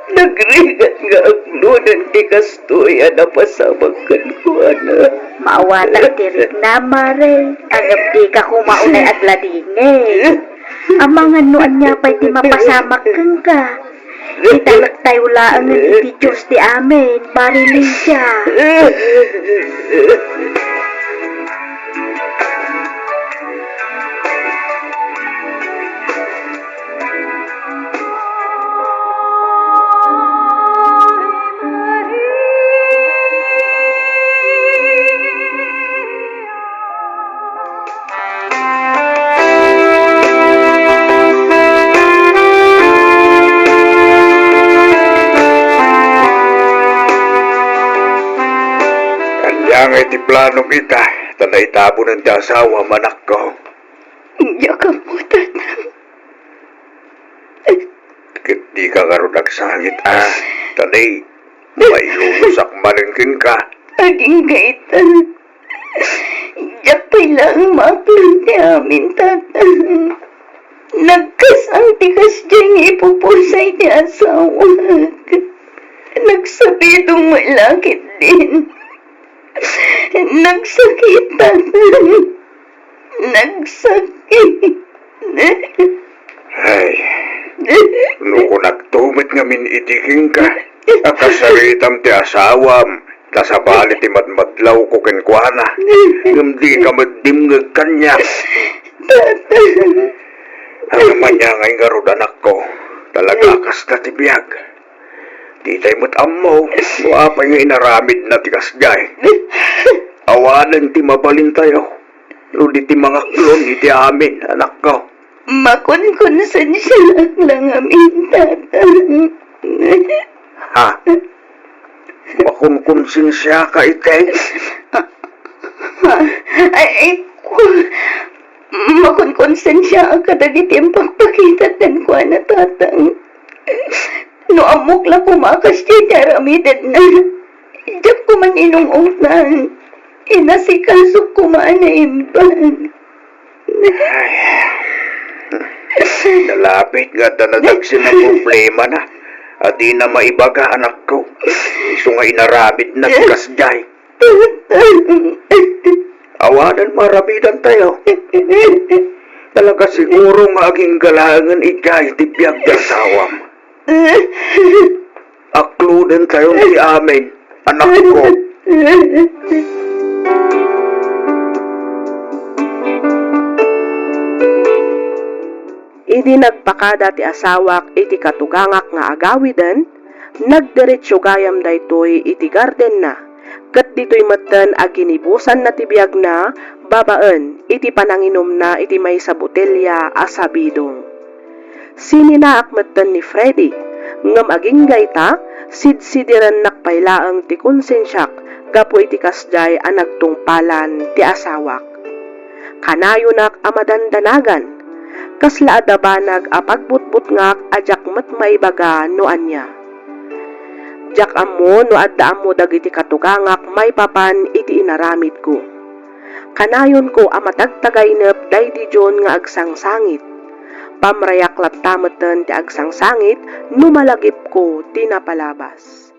Nagringat nga ang nunan di kastoy napasabagan ko ana. Maawatang tirik na, Mare. Agap di ka kumaunay at ladingay. Ang mga nuan niya pa'y di mapasamak kang ka. Italak tayo laang iti Diyos di amin, Marilisya. Kanyang iti plano kita, tanay tabo ng asawa manak ko. Iyak ka mo, tatang. Kit di ka karon nagsangit Tadi, may lulusak malingkin ka. Aging kaitan. Yapay lang maklan ti amin, tata. Nagkasang tikas dyan ipupusay ni asawa. Nagsabidong malakit din. Nagsakit, tata. Nagsakit. Ay, nuko nagtumit nga min idiking ka. Akasaritam ti asawam. Kasabalit ti madmadlaw ko kenkwana. Hindi ka maddimngag kanya. Tata. Ang manyangay nga rod anak ko. Talaga kas na ti biyag. Di tayo mo't amaw. Muapay nga inaramid na ti kasgay. Awanan ti mabalin tayo. No di ti mga klon iti amin, anak ko. Makon-konsan siya lang amin, tata. Ha? Makunkunsin siya ka itay. Ay, makon-konsan siya kadagiti ang pagpakitat ng kwa na tatang. No amok la pumakas siya daramidad na. Diyak ko man inungungtan. Inasikasok ko man na imban. Nalapit nga danadagsin ang problema na. At di na maibaga anak ko. Iso nga inaramid na ti kasgay. Awanan maramidan tayo. Talaga siguro nga aging galangan ikay ti biyag dasawam. Akludan tayo ti amin, anak ko. Idi nagpakada ti asawak iti katugangak nga agawiden, nagdiretsyo gayam daytoy iti garden na. Ket ditoy metten aginibusan na ti biag na, babaen iti pananginom na iti may sa botelya asabidong. Sininaak metten ni Freddy, ngem aging gayta, sidsidiran nakpailaeng ti konsensyak, gapu iti kasjay a nagtungpalan ti asawak. Kanayo nak amadandanagan, kasla adabanag apagbutbut ngak ajak met maibaga no anya. Jak ammo no adda ammo dagiti katugangak may papan iti inaramid ko. Kanayon ko amatagtagaynep daydi John nga agsangsangit. Pamrayak latameten ti agsangsangit no malagip ko tinapalabas.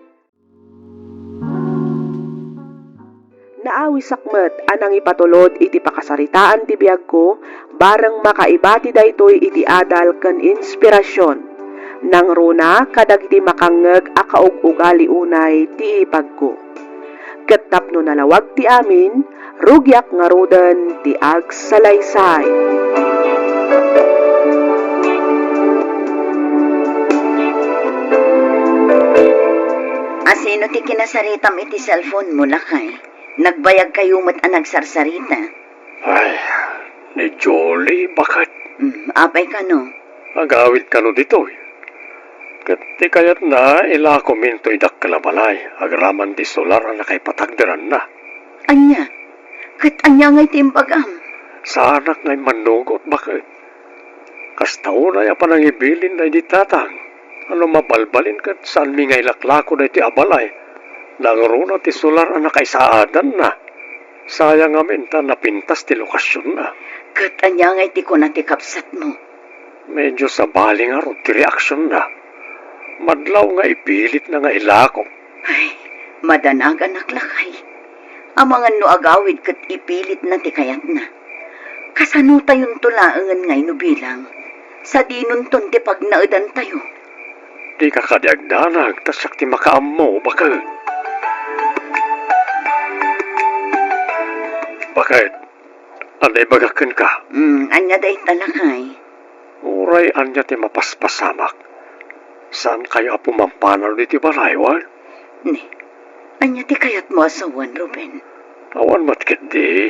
Naawi sakmet anang ipatulod iti pakasaritaan ti biag ko, bareng makaibati daytoy iti adal ken inspirasyon. Nang runa kadagiti makangeg a kaug-ugali unay ti ipag ko. Ket tapno nalawag ti amin, rugyak nga roden ti agsalaysay. Asino ti kinasaritam iti cellphone mo lakay? Nagbayag kayo mat ang nagsarsarita. Ay, ni Jolie, bakit? Apay ka no? Agawid ka no dito eh. Kat kayat na ilako minto idak kalabalay. Agraman di solar ang nakaipatagdaran na. Anya? Kat anya ngay timbagam? Sa anak ngay manugot, bakit? Kastaw na ya panangibilin na di tatang. Ano mabalbalin kat saan mi ngay laklako na iti abalay. Nangruna ti solar ang nakaisaadan na. Sayang amin ta napintas ti lokasyon na. Kat anya ngay ti ko na ti kapsat mo? Medyo sabali nga ro ti reaksyon na. Madlaw nga ipilit na nga ilako. Ay, madanagan naklakay. Amangan no agawid kat ipilit na ti kayat na. Kasano tayon tulaangan ngay no bilang. Sa dinunton ti pagnaudan tayo. Di ka kadiagdanag, tasak ti makaammo, bakit? Bakit? Anday bagakin ka? Anya day talakay. Uray anya ti mapaspasamak. Saan kayo pumampanaw ni ti balaywan? Ni, anya ti kayat mo asawan, Ruben? Awan matkit di.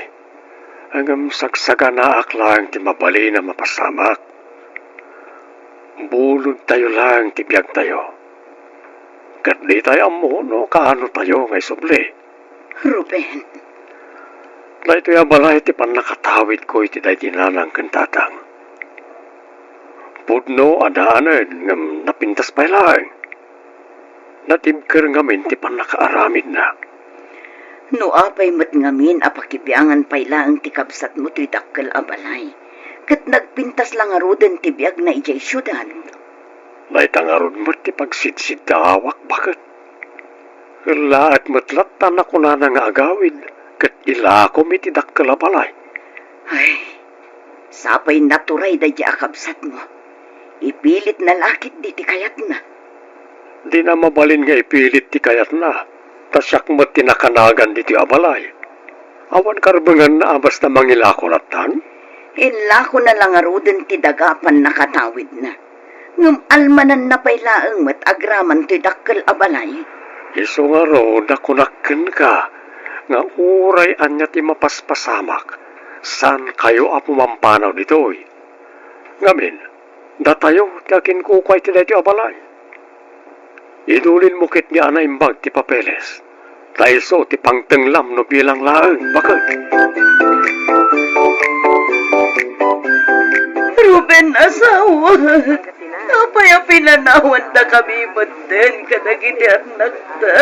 Hanggang sagsaga na aklang ti mabali na mapasamak. Bulod tayo lang, tibiyag tayo. Kat di tayo mo, no? Kaano tayo ngay subli? Ruben, Na ito yung balay ti pan nakatawid ko iti day tinanang kantatang. Pudno adaanan ngam napintas pa lang. Natibker ngamin ti panakaaramid na. No apay mat ngamin apakibiangan payla ang tikabsat mo ti dakkel abalay. Kat nagpintas lang arudan ti biag na ijay syudad. Naitangarod mo ti pagsidsid dawak bakit? Laat matlat tanak ko na nga agawid. Kat ilako mi ti dakkel abalay. Ay, sapay naturay da di akabsat mo. Ipilit na lakit di ti kayat na. Di na mabalin nga ipilit ti kayat na. Tasyak mo tinakanagan di ti abalay. Awan karbangan na basta mangilako ratan? Ilako na lang arudan ti dagapan nakatawid na. Ngam almanan na paylaang mat agraman ti dakkel abalay. Iso nga ro, nakunakken ka. Nga uray anya ti mapaspasamak. San kayo apo mampanaw ditoy? Ngamin, datayo ti akin kukay ti dati abalay. Idulin mo kit niya na imbag ti papeles. Dahil so ti pangtenglam no bilang laeng. Bakit? Ruben, asawa. Apay pinanawan na kami maten kadagiti anak ta.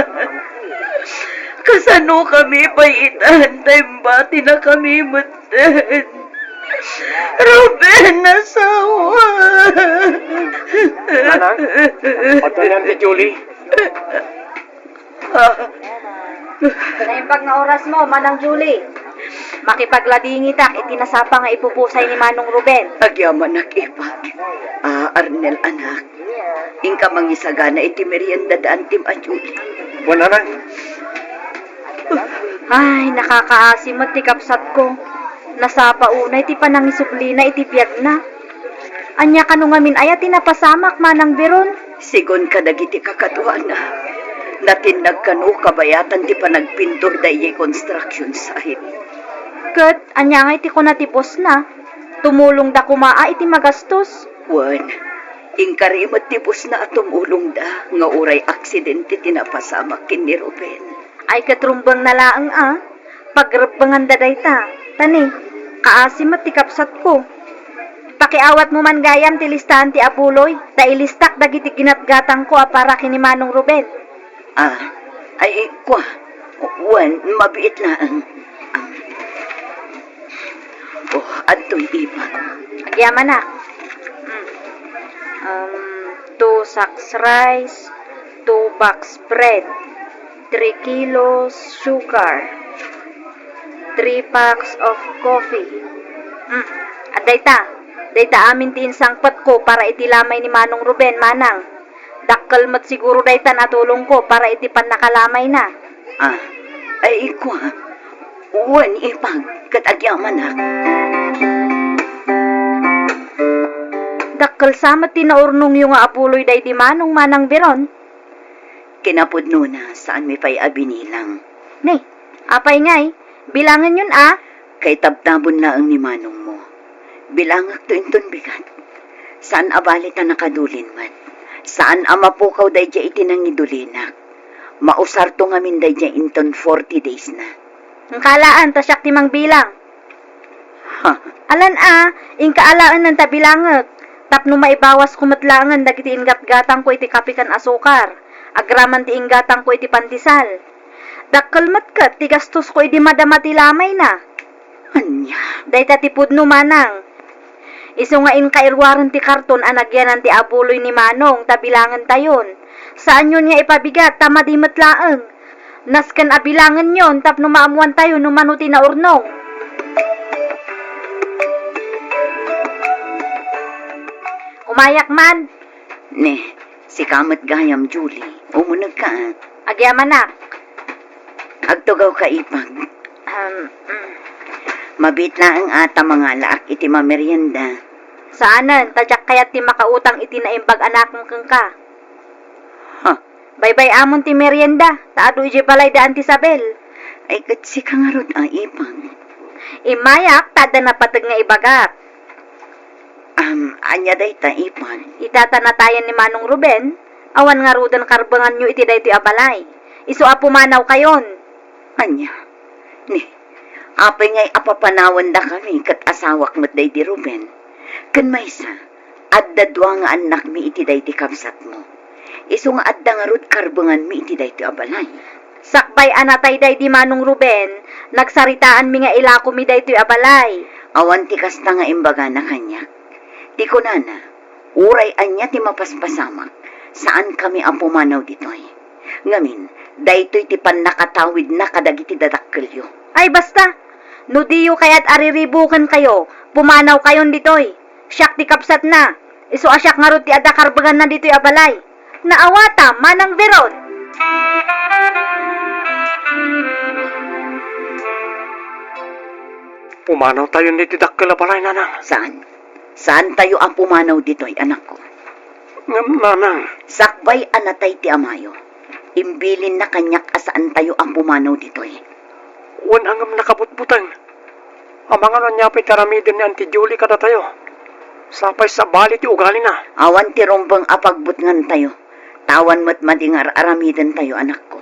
Kasano kami payitan taimbati na kami maten. Ruben, asawa. Manang, patayan ti Julie. Naimbag nga oras mo, Manang Julie. Makipagladingi tak, itinasapa nga ipupusay ni Manong Ruben. Agyaman nakipag. Arnel anak. Ingka mangisagana iti merienda daan tim ajuli. Wananang, Ay, nakakaasimot ti kapsat ko. Nasapa unay ti panangisupli na iti piyag na. Anya kanu ngamin aya tinapasamak Manang Biron. Sigon ka dagiti kakatuan na. Natinag kanu kabayatan ti panagpintor da iye construction site. Kat, anya nga iti ko natipos na. Tumulong da kumaa iti magastos. Wan, ingkarimot tipos na at tumulong da, nga uray aksidente tinapasamak kin ni Ruben. Ay katrumbang nalaang Pagrebangan da dayta. Tani, kaasimat ti kapsat ko. Pakiawat mo man gayam ti listahan ti Apuloy. Da ilistak dagiti ginatgatang ko para kini Manong Ruben. Ay, kwa, wan, mabiit lang. Adto'y ipag. Agyaman na. 2 sacks rice, 2 box bread, 3 kilos sugar, 3 packs of coffee. At dayta amin ti insangpat ko para itilamay ni Manong Ruben, Manang. Dakkel mat siguro dayta natulong ko para iti pan nakalamay na. Ay, kwa, wan ipag, katagyaman na. Dakkel samat ti naurnong yung Apuloy day di Manong Manang Biron. Kinapudno na, saan may pay abinilang. Ne, apay ngay, bilangan yun Kay tabtabon na ang ni Manong mo. Bilangak to inton bigat. Saan abali ta nakadulin man? Saan amapukaw day dya itinangidulinak? Mausar to ngamin day dya inton 40 days na. Ang kalaan, tasyak timang bilang. Alan ingkaalaan ng tabilangag. Tapno maibawas kumatlangan dagiti ingat-gatang ko iti kapikan asukar. Agraman ti ingatang ko iti pandisal. Dakkalmat kat, ti gastos ko iti madamati lamay na. Anya? Dayta ti pudno Manang. Iso nga inkairwaran ti karton anagyanan ti Apuloy ni Manong, tabilangan tayon. Saan yun nga ipabigat, tamadimat laeng. Naskan abilangan yon, tapno maamuan tayo numanuti na urnong. Umayak man. Ne, si kamat gayam Julie. Umunag ka. Agyaman na. Agtugaw ka ipag. Mabit na ang ata mga laak iti mamerienda. Saanan, tadyak kayat ti makautang iti naimbag anak kang ka. Bye-bye amon ti merienda. Taado iji balay daan ti Sabel. Ay katsi ka nga ron ipag. Imayak, tada na patag nga ibagat. Anya day ta ipag. Itatanatayan ni Manong Ruben, awan nga rudan karbangan nyo iti day ti abalay. Isu apumanaw kayon. Anya? Ni, apay ngay apapanawan da kami kat asawak mat day di Ruben. Kan maysa, Adda dua nga anak mi iti dayti kabsat mo. Isu nga adda nga rod karbangan mi iti dayti abalay. Sakbay anatay day di Manong Ruben, nagsaritaan mi nga ilako mi day to'y abalay. Awan ti kasta nga imbaga na kanya. Di ko na, uray anya ti mapaspasamak, saan kami ang pumanaw ditoy. Ngamin, daytoy ti nakatawid na kadagiti dadakkelyo. Ay basta, no diyo kaya't ariribukan kayo, pumanaw kayon ditoy. Siyak ti kapsat na, iso asyak nga rod ti adda karbangan na dito'y abalay. Naawata, Manang Veron. Pumanaw tayo ni Tidakkel abalay, nanang. Saan? Saan tayo ang pumanaw ditoy, anak ko? Ngam, nanang. Sakbay anatay ti amayo. Imbilin na kanyak asaan tayo ang pumanaw ditoy. Wan hangam nakabutbutang. Ang mga nanyapay taramidin ni Auntie Julie kada tayo. Sapay sa bali ti ugali na. Awan ti rombang apagbutngan tayo. Tawan mo't madingar aramidan tayo, anak ko.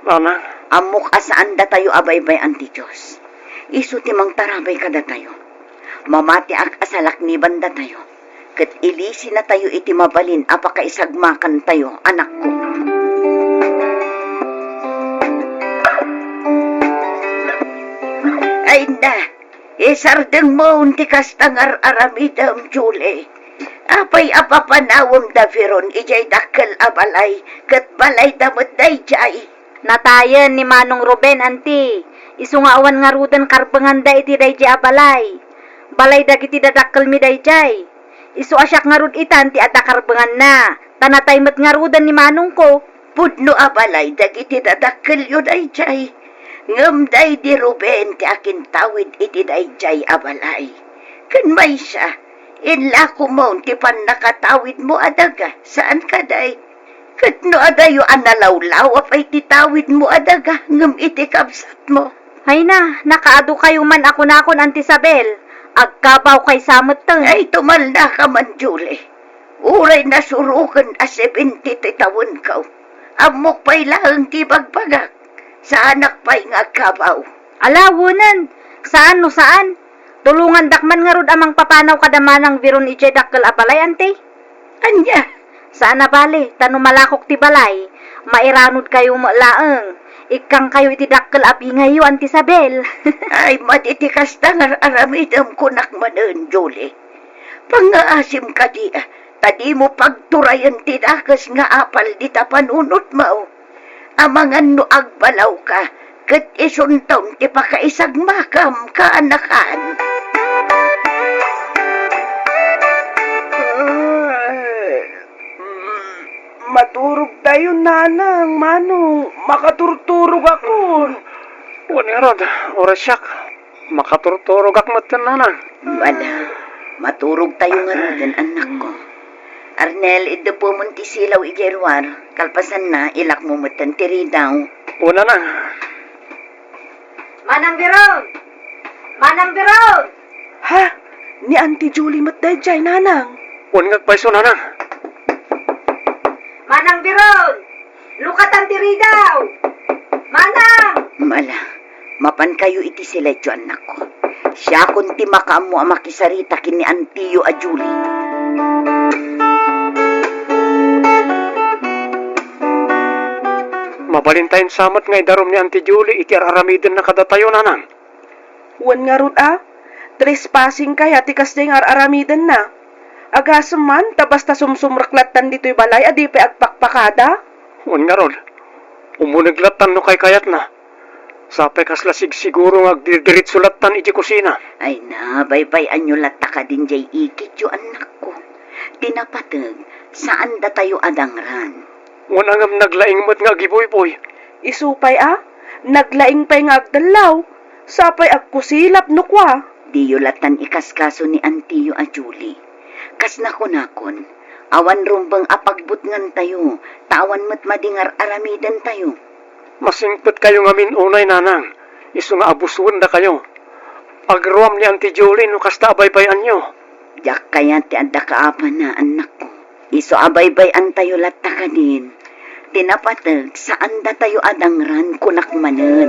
Nanang, Amok asaan da tayo abaybay anti Diyos. Isu ti mang tarabay kada tayo. Mamati ak asalak ni banda tayo. Kat ilisi na tayo iti mabalin apakaisagmakan tayo, anak ko. Ay na, isardeng mo unti kastangar aramidam, Julie. Apay apapanawam da Veron, ijay dakkel abalay, kat balay damot day jay. Natayan ni Manong Ruben, anti. Isu nga awan nga rudan karbangan da iti day jay abalay. Balay dagiti dadakkel mi day jay. Isu asyak nga rud itan ti adda karbangan na. Tanatay met nga rudan ni Manong ko. Pudno abalay, dagiti dadakkel yun ay jay. Ngam day di Ruben, ti akin tawid iti day jay abalay. Kan may siya, inla ko mo, ti pan nakatawid mo adaga, saan ka day? Kat no adayo analawlaw, apay ti tawid mo adaga, ngam iti kabsat mo. Ay na, nakaado kayo man ako na akon, Auntie Isabel. Agkabaw kay samot tang. Ay tumal na ka man, Julie. Uray na surukan a 70 tawon ka. Amok pa'y lahang ti bagpagak. Sa anak pa'y nga kabaw. Alawunan, saan no saan? Tulungan dakman nga rod amang papanaw kadama ng Veron ije dakkel abalay, ante. Anya, Saan na bali, tano malakok ti balay, mairanod kayo laeng. Ikang kayo iti dakkel abi ngayo, Auntie Isabel. ay matitikas tangar aramidam kunak manen, Julie. Pangaasim ka di, tadi mo pagturayan ti dakas nga apal di ta panunot mo. Amangan no agbalaw ka, kat isuntong ti pakaisagmakam ka anakan. Maturog tayo, nanang, Manong. Makaturturog ako. wan nga rod, orasyak. Makaturturog ak matan, nanang. Wala, maturog tayo nga rin, anak ko. Arnel, ito po munti silaw ijerwar. Kalpasan na, ilak mo mutan tiri daw. Una nang. Manang Veron! Manang Veron! Ha? Ni Auntie Julie matdayjay, nanang. Wan nga paiso, nanang. Manang Veron! Lukatan tiri daw! Manang! Mala, mapan kayo iti siledyo, anak ko. Siya kunti makaamo ang makisarita kini Antiyo a Julie. Mabalintayin samat nga idarom ni Auntie Julie iti aramidin na kada tayo, nanang. Wan nga rod trespassing kaya tikas na yung aramidan na. Agasam man, tabas ta sumsumraklatan dito'y balay, adi pa agpakpakada. Wan nga rod. Umuniglatan no kay kayat na. Sapay kaslasig siguro nga agdidirit sulatan iti kusina. Ay na, baybay anyo lata ka din jay ikit yo, anak ko. Tinapatag, saan da tayo adangran? Wan angam naglaing mo't nga giboy-boy. Isupay naglaing pa'y nga agdalaw. Sapay agkusilap no kwa. Di yulatan ikaskaso ni Antiyo a Julie. Kas nakon, awan rumbang apagbutngan tayo, tawan mo't madingar aramidan tayo. Masingpet kayo ngamin unay, nanang. Isu nga abusuan da kayo. Agruam ni Auntie Julie no kasta abaybayan nyo. Jak kaya ti adda kaapan na, anak ko. Iso abaybayan tayo lata ka din. Tinapatag, saan da tayo adangran kunak manen.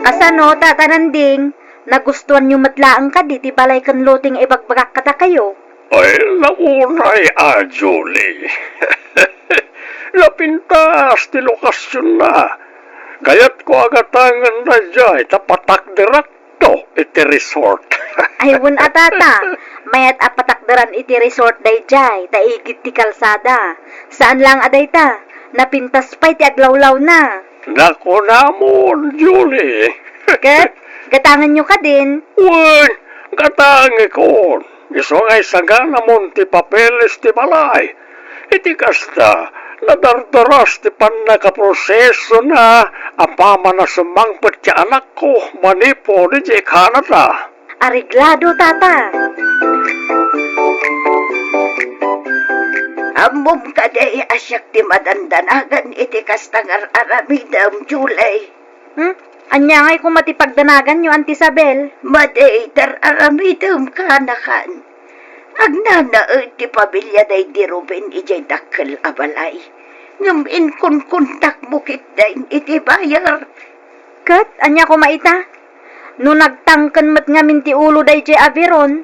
Kasano, tatananding, nagustuhan nyo matlaang ka di, ti balay kan loting ibagbagak kata kayo. Ay, naunay, Julie. Lapintas, ti lokasyon na. Kaya't ko agatangan na jay, tapatak direkto, iti resort. Ay, wun atata, mayat apatakdaran iti resort day jay, taigit ti kalsada. Saan lang aday ta? Napintas pa'y ti aglawlaw na. Naku namon, Julie. Kat, gatangan nyo ka din. Uy, katangi ko. Iso ngay sagana mon ti papeles ti balay. Iti kasta, nadardaras ti pan nakaproseso na apama na sumangpet ti anak ko manipo di Canada. Ariglado, tata. Amom kaday asyak ti madandanagan iti kastangar aramidam, Julie. Anya ngay kung matipagdanagan nyo, Auntie Isabel. Maday tar aramidam kanakan. Agnana ti pabilya day di Ruben ijay dakkel abalay. Ngamin kun kuntak bukit dain iti bayar. Kat, anya ko maita? No nagtangkan mat ngamin ti ulo day jay abiron.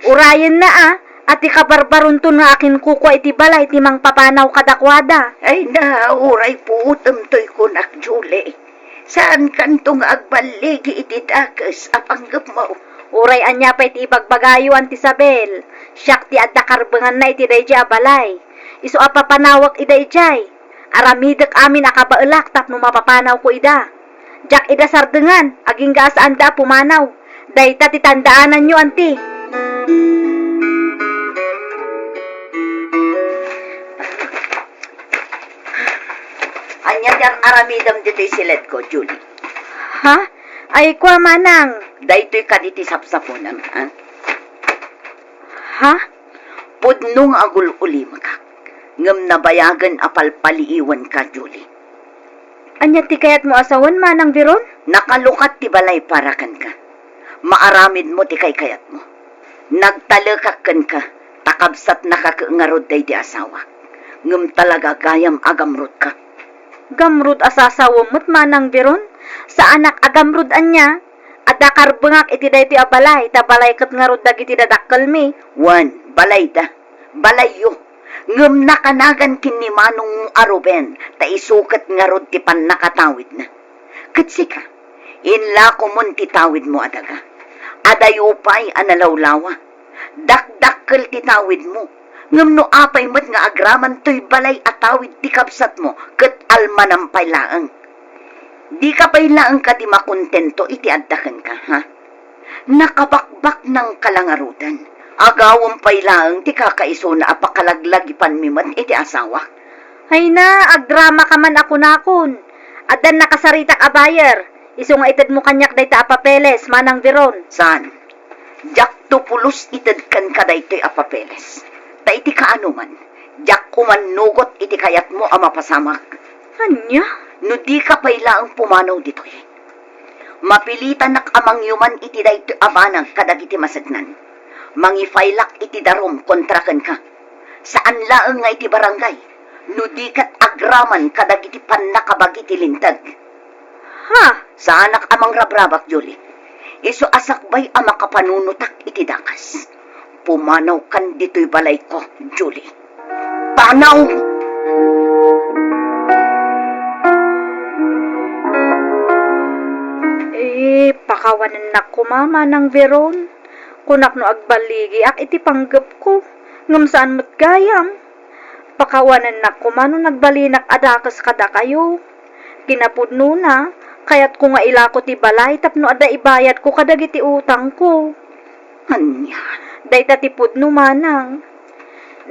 Urayan na at ikabarbaron to na akin kukwa iti balay ti mang papanaw kadakwada. Ay nauray po utamtoy kunak, Julie. Saan kantong agbaligi iti dakas apanggap mo? Uray anya pa iti ibagbagayo, Auntie Isabel. Siyak ti adda karbengan na iti day jay abalay. Iso apapanawak iday jay. Aramidak amin akabaelak tapno mapapanaw ko ida. Jak ida sardengan, aging gaas anda pumanaw. Dayta ti tandaanan nyo, Auntie. Anya diyang aramidam dito'y silet ko, Julie. Ha? Ay kwa manang. Dayto'y kaditi sapsapunan, ha? Ha? Pudnong agul uli makak. Ngam nabayagan apalpaliiwan ka, Julie. Anya ti kayat mo asawan manang biron? Nakalukat ti balay parakan ka. Maaramid mo ti kayat mo. Nagtalakakan ka. Takabsat nakakaungarod day di asawa. Ngam talaga gayam agamrot ka. Gamrud asasawa mo't manang biron? Sa anak agamrud anya? At dakarbengak iti day ti abalay, tabalay kat ngarud dagiti dadakkel mi. Wan, balay da. Balayo. Ngam nakanagan kini manong aruben, ta isukat ngarod ti pan nakatawid na. Katsi ka, inla ko mon titawid mo adaga. Adayupay analawlawa. Dakdakkel titawid mo. Ngam no apay mat nga agraman to'y balay atawid ti kapsat mo, kat almanampay laang. Di ka pay laang ka di makontento iti addakan ka, ha? Nakabakbak ng kalangarutan. Agawang pay laang ti kakaiso na apakalaglagipan miman iti asawa. Hay na, agdrama ka man ako nakon. Adan nakasaritak abayer. Iso nga itad mo kanyak day ta apapeles, manang biron. Saan? Jak tupulos itad kan kaday to'y apapeles. Ta iti kaano man, jak kumanugot iti kayat mo amapasamak. Anya? No di ka payla ang pumanaw dito'y. Mapilitan nak amang yuman iti daytoy amanang kadagiti masagnan. Mangifaylak iti darom kontrakan ka. Saan laeng nga iti barangay, no di kat agraman kadagiti pannakabagiti lintag. Ha? Sa anak amang rabrabak, Julie. Iso asakbay ang makapanunutak iti dakas. Pumanaw kan dito'y balay ko, Julie. Panaw! Pakawanan na ko mama ng biron. Kunak no agbaligi ak iti panggap ko. Ngam saan mat gayam. Pakawanan na ko mano nagbalinak adakas kada kayo. Kinapudno na, kayat ko nga ilako ti balay tapno ada ibayad ko kadagiti utang ko. Anya? Dayta ti pudno manang.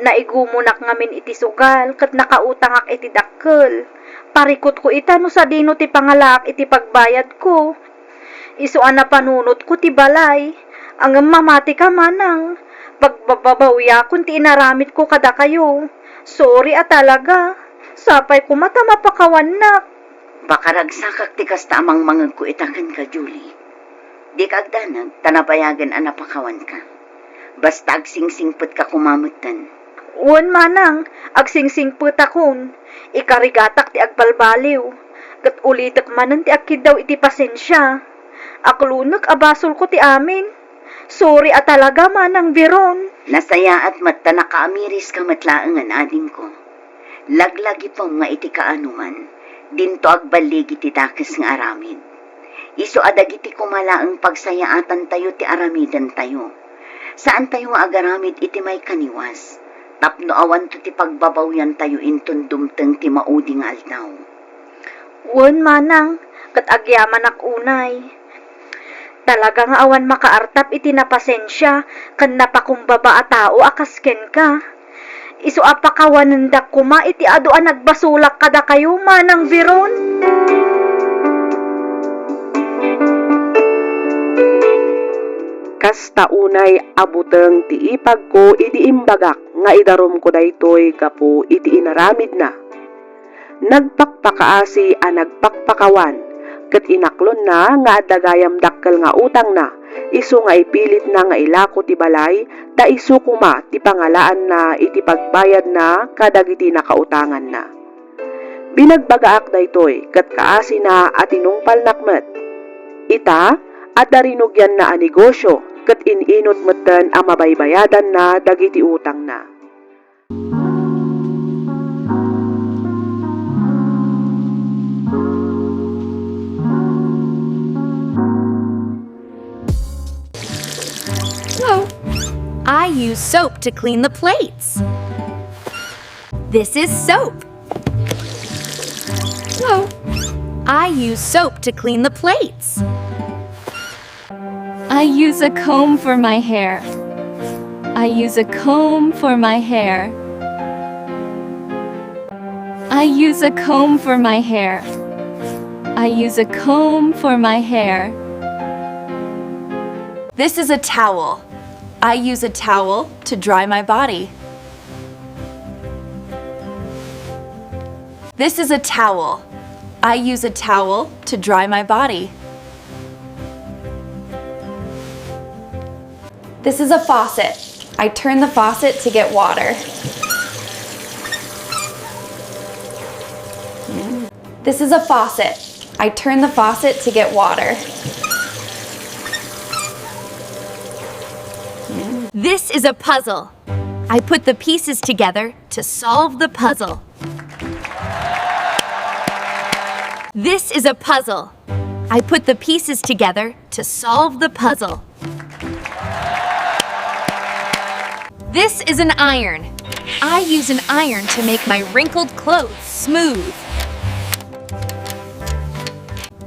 Naigumunak ngamin iti sugal kat nakautang ak iti dakkel. Parikot ko ita no sa dino ti pangalak iti pagbayad ko. Isuan na panunot ko ti balay. Ang mamati ka manang. Pagbababawiya kun ti inaramit ko kada kayo. Sorry talaga. Sapay ko mata mapakawanak. Bakaragsakak ti kasta amang mangag ko itakan ka, Julie. Di ka agdanag, tanabayagan anapakawan ka. Basta agsingsingput ka kumamutan. Uwan manang, agsingsingput akon. Ikarigatak ti agbalbaliw. Kat ulitak manan ti akid daw iti pasensya. Aklunak abasol ko ti amin. Sorry at talaga manang biron. Nasaya at mat ta nakaamiris ka matlaangan ading ko. Laglagi pa nga iti kaanuman, dinto agbaligi ti dakes nga aramid. Iso adag iti kumalaang pagsayaatan tayo ti aramidan tayo. Saan tayo nga agaramid iti may kaniwas? Tapno awan to ti pagbabawyan tayo intun dumteng ti maudi nga altaw. Wen manang, kat agyaman ak unay. Talaga nga awan makaartap iti napasensya, kan napakumbaba a tao akasken ka. Iso apakawanendak kuma iti aduan nagbasulak kada kayo manang biron. Kasta unay abuteng ti ipag ko iti imbagak nga idarom ko daytoy kapo iti inaramid na. Nagpakpakaasi a nagpakpakawan, ket inaklon na nga adagayam dakkel nga utang na, isu nga ipilit na nga ilako ti balay, ta isu kuma ti pangalaan na iti pagbayad na kadagiti nakautangan na. Binagbagaak daytoy ket kaasi na at tinungpal nakmet. Ita at darinugyan na a negosyo ket ininot metten a mabaybayadan na dagiti utang na. I use soap to clean the plates. This is soap. I use soap to clean the plates. I use a comb for my hair. I use a comb for my hair. I use a comb for my hair. I use a comb for my hair. This is a towel. I use a towel to dry my body. This is a towel. I use a towel to dry my body. This is a faucet. I turn the faucet to get water. This is a faucet. I turn the faucet to get water. This is a puzzle. I put the pieces together to solve the puzzle. This is a puzzle. I put the pieces together to solve the puzzle. This is an iron. I use an iron to make my wrinkled clothes smooth.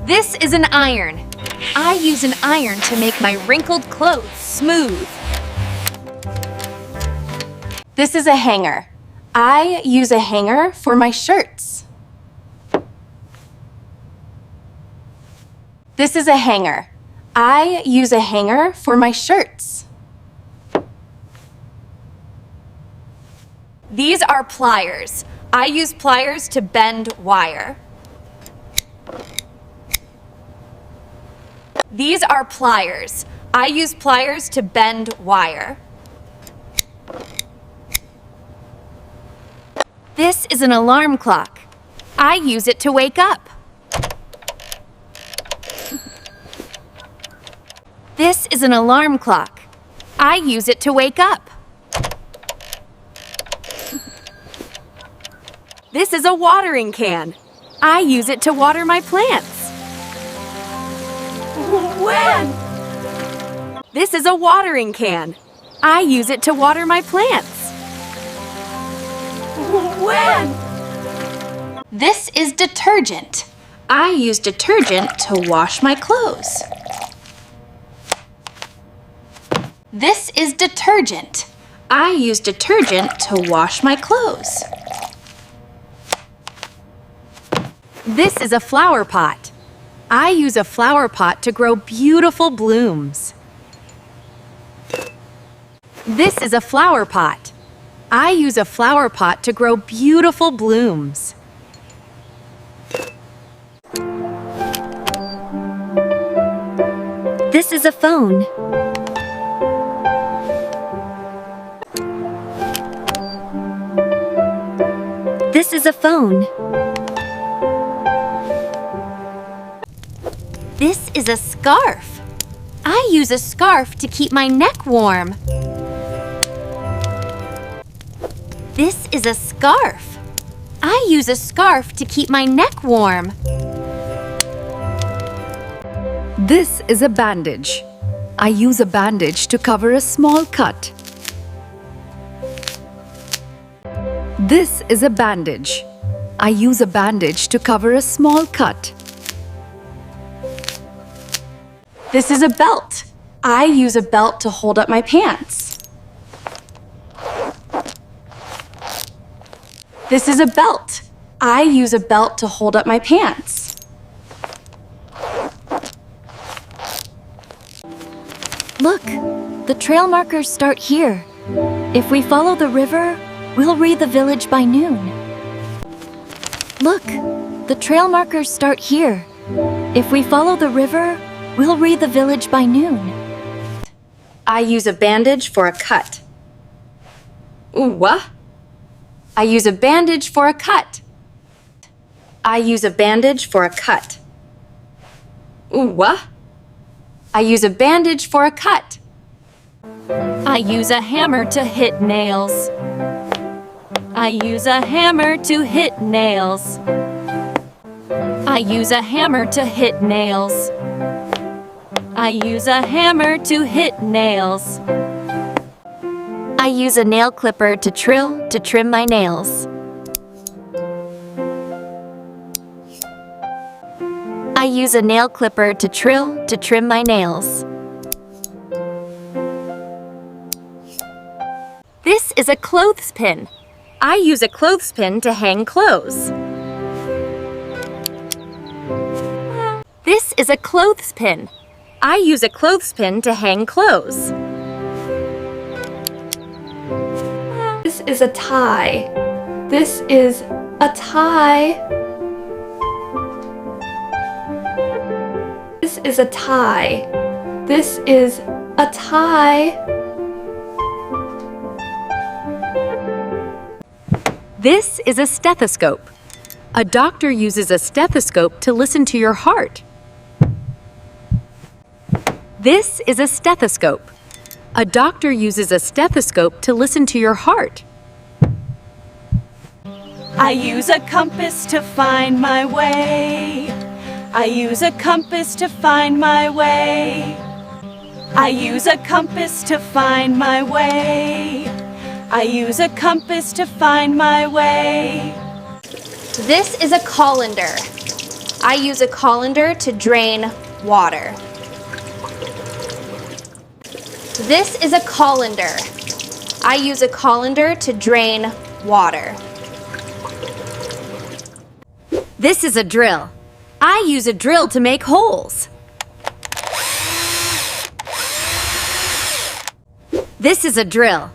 This is an iron. I use an iron to make my wrinkled clothes smooth. This is a hanger. I use a hanger for my shirts. This is a hanger. I use a hanger for my shirts. These are pliers. I use pliers to bend wire. These are pliers. I use pliers to bend wire. This is an alarm clock. I use it to wake up. This is an alarm clock. I use it to wake up. This is a watering can. I use it to water my plants. When? This is a watering can. I use it to water my plants. When? This is detergent. I use detergent to wash my clothes. This is detergent. I use detergent to wash my clothes. This is a flower pot. I use a flower pot to grow beautiful blooms. This is a flower pot. I use a flower pot to grow beautiful blooms. This is a phone. This is a phone. This is a scarf. I use a scarf to keep my neck warm. This is a scarf. I use a scarf to keep my neck warm. This is a bandage. I use a bandage to cover a small cut. This is a bandage. I use a bandage to cover a small cut. This is a belt. I use a belt to hold up my pants. This is a belt. I use a belt to hold up my pants. Look, the trail markers start here. If we follow the river, we'll reach the village by noon. Look, the trail markers start here. If we follow the river, we'll reach the village by noon. I use a bandage for a cut. Ooh, what? I use a bandage for a cut. I use a bandage for a cut. Ooh, what? I use a bandage for a cut. I use a hammer to hit nails. I use a hammer to hit nails. I use a hammer to hit nails. I use a hammer to hit nails. I use a nail clipper to trim my nails. I use a nail clipper to trim my nails. This is a clothespin. I use a clothespin to hang clothes. This is a clothespin. I use a clothespin to hang clothes. This is a tie. This is a tie. This is a tie. This is a tie. This is a stethoscope. A doctor uses a stethoscope to listen to your heart. This is a stethoscope. A doctor uses a stethoscope to listen to your heart. I use a compass to find my way. I use a compass to find my way. I use a compass to find my way. I use a compass to find my way. This is a colander. I use a colander to drain water. This is a colander. I use a colander to drain water. This is a drill. I use a drill to make holes. This is a drill.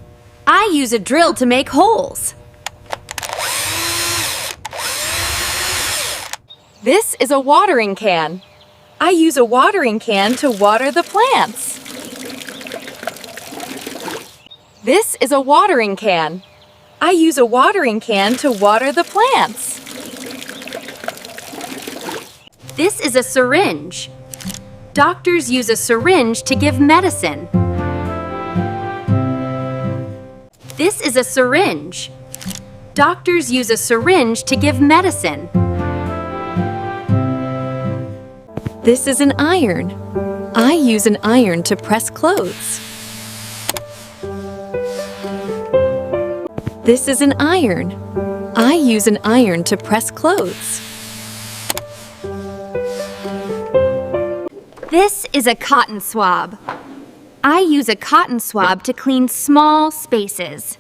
I use a drill to make holes. This is a watering can. I use a watering can to water the plants. This is a watering can. I use a watering can to water the plants. This is a syringe. Doctors use a syringe to give medicine. This is a syringe. Doctors use a syringe to give medicine. This is an iron. I use an iron to press clothes. This is an iron. I use an iron to press clothes. This is a cotton swab. I use a cotton swab to clean small spaces.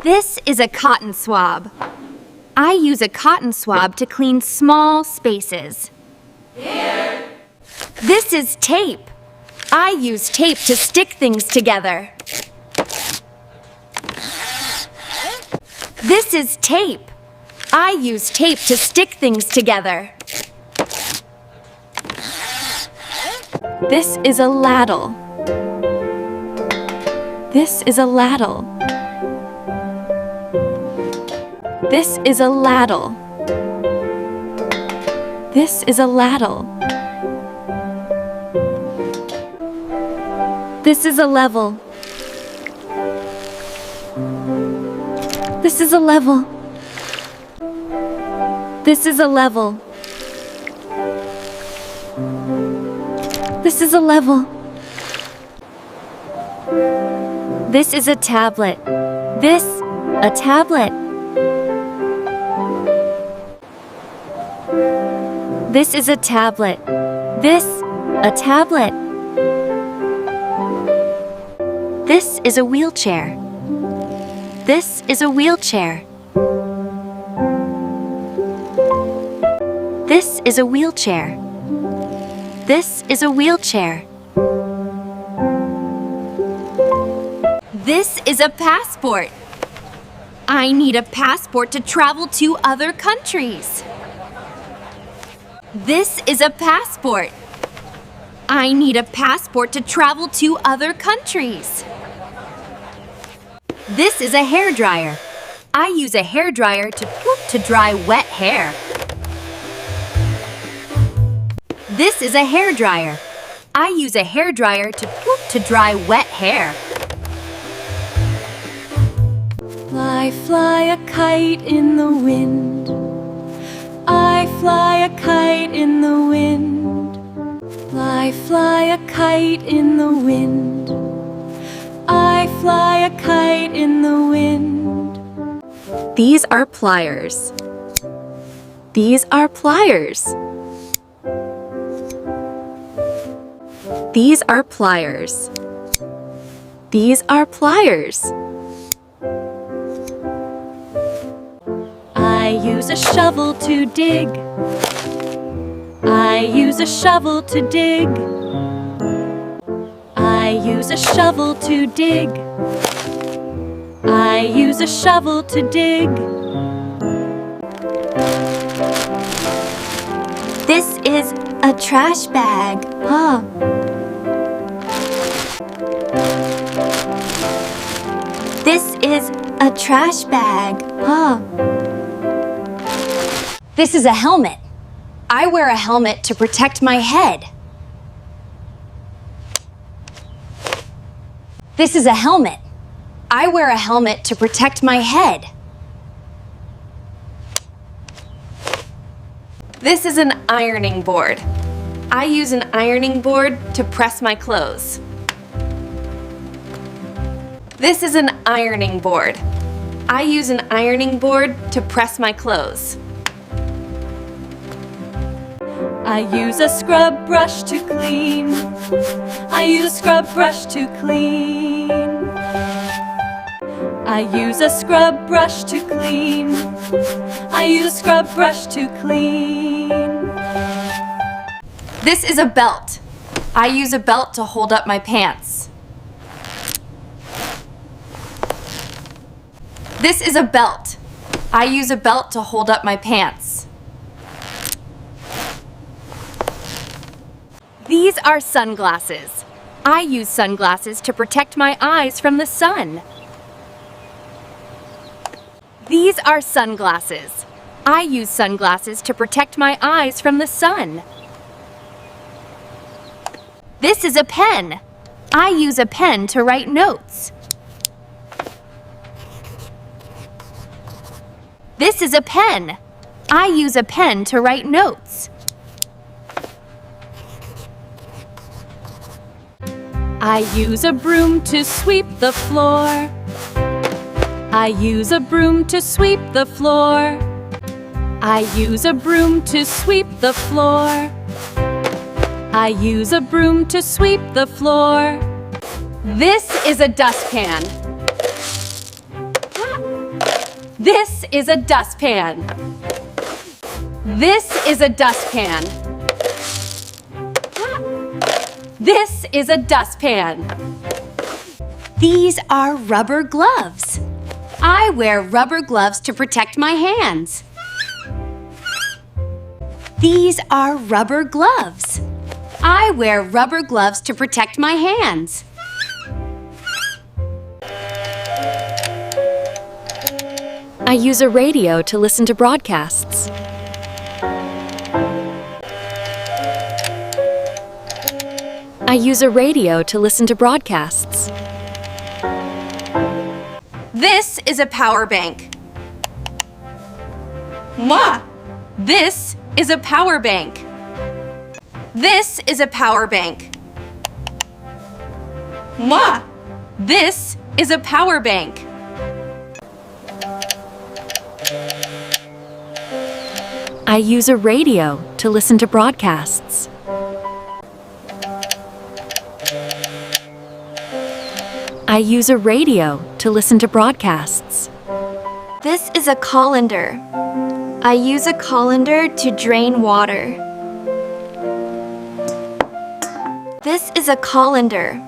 This is a cotton swab. I use a cotton swab to clean small spaces. This is tape. I use tape to stick things together. This is tape. I use tape to stick things together. This is a ladle. This is a ladle. This is a ladle. This is a ladle. This is a level. This is a level. This is a level. This is a level. This is a tablet. This, a tablet. This is a tablet. This, a tablet. This is a wheelchair. This is a wheelchair. This is a wheelchair. This is a wheelchair. This is a passport. I need a passport to travel to other countries. This is a passport. I need a passport to travel to other countries. This is a hairdryer. I use a hairdryer to dry wet hair. This is a hairdryer. I use a hairdryer to dry wet hair. I fly a kite in the wind. I fly a kite in the wind. I fly a kite in the wind. I fly a kite in the wind. These are pliers. These are pliers. These are pliers. These are pliers. I use a shovel to dig. I use a shovel to dig. I use a shovel to dig. I use a shovel to dig. This is a trash bag. This is a trash bag. This is a helmet. I wear a helmet to protect my head. This is a helmet. I wear a helmet to protect my head. This is an ironing board. I use an ironing board to press my clothes. This is an ironing board. I use an ironing board to press my clothes. I use a scrub brush to clean. I use a scrub brush to clean. I use a scrub brush to clean. I use a scrub brush to clean. This is a belt. I use a belt to hold up my pants. This is a belt. I use a belt to hold up my pants. These are sunglasses. I use sunglasses to protect my eyes from the sun. These are sunglasses. I use sunglasses to protect my eyes from the sun. This is a pen. I use a pen to write notes. This is a pen. I use a pen to write notes. I use a broom to sweep the floor. I use a broom to sweep the floor. I use a broom to sweep the floor. I use a broom to sweep the floor. This is a dustpan. This is a dustpan. This is a dustpan. This is a dustpan. These are rubber gloves. I wear rubber gloves to protect my hands. These are rubber gloves. I wear rubber gloves to protect my hands. I use a radio to listen to broadcasts. I use a radio to listen to broadcasts. This is a power bank. Moi. This is a power bank. This is a power bank. Moi. This is a power bank. I use a radio to listen to broadcasts. I use a radio to listen to broadcasts. This is a colander. I use a colander to drain water. This is a colander.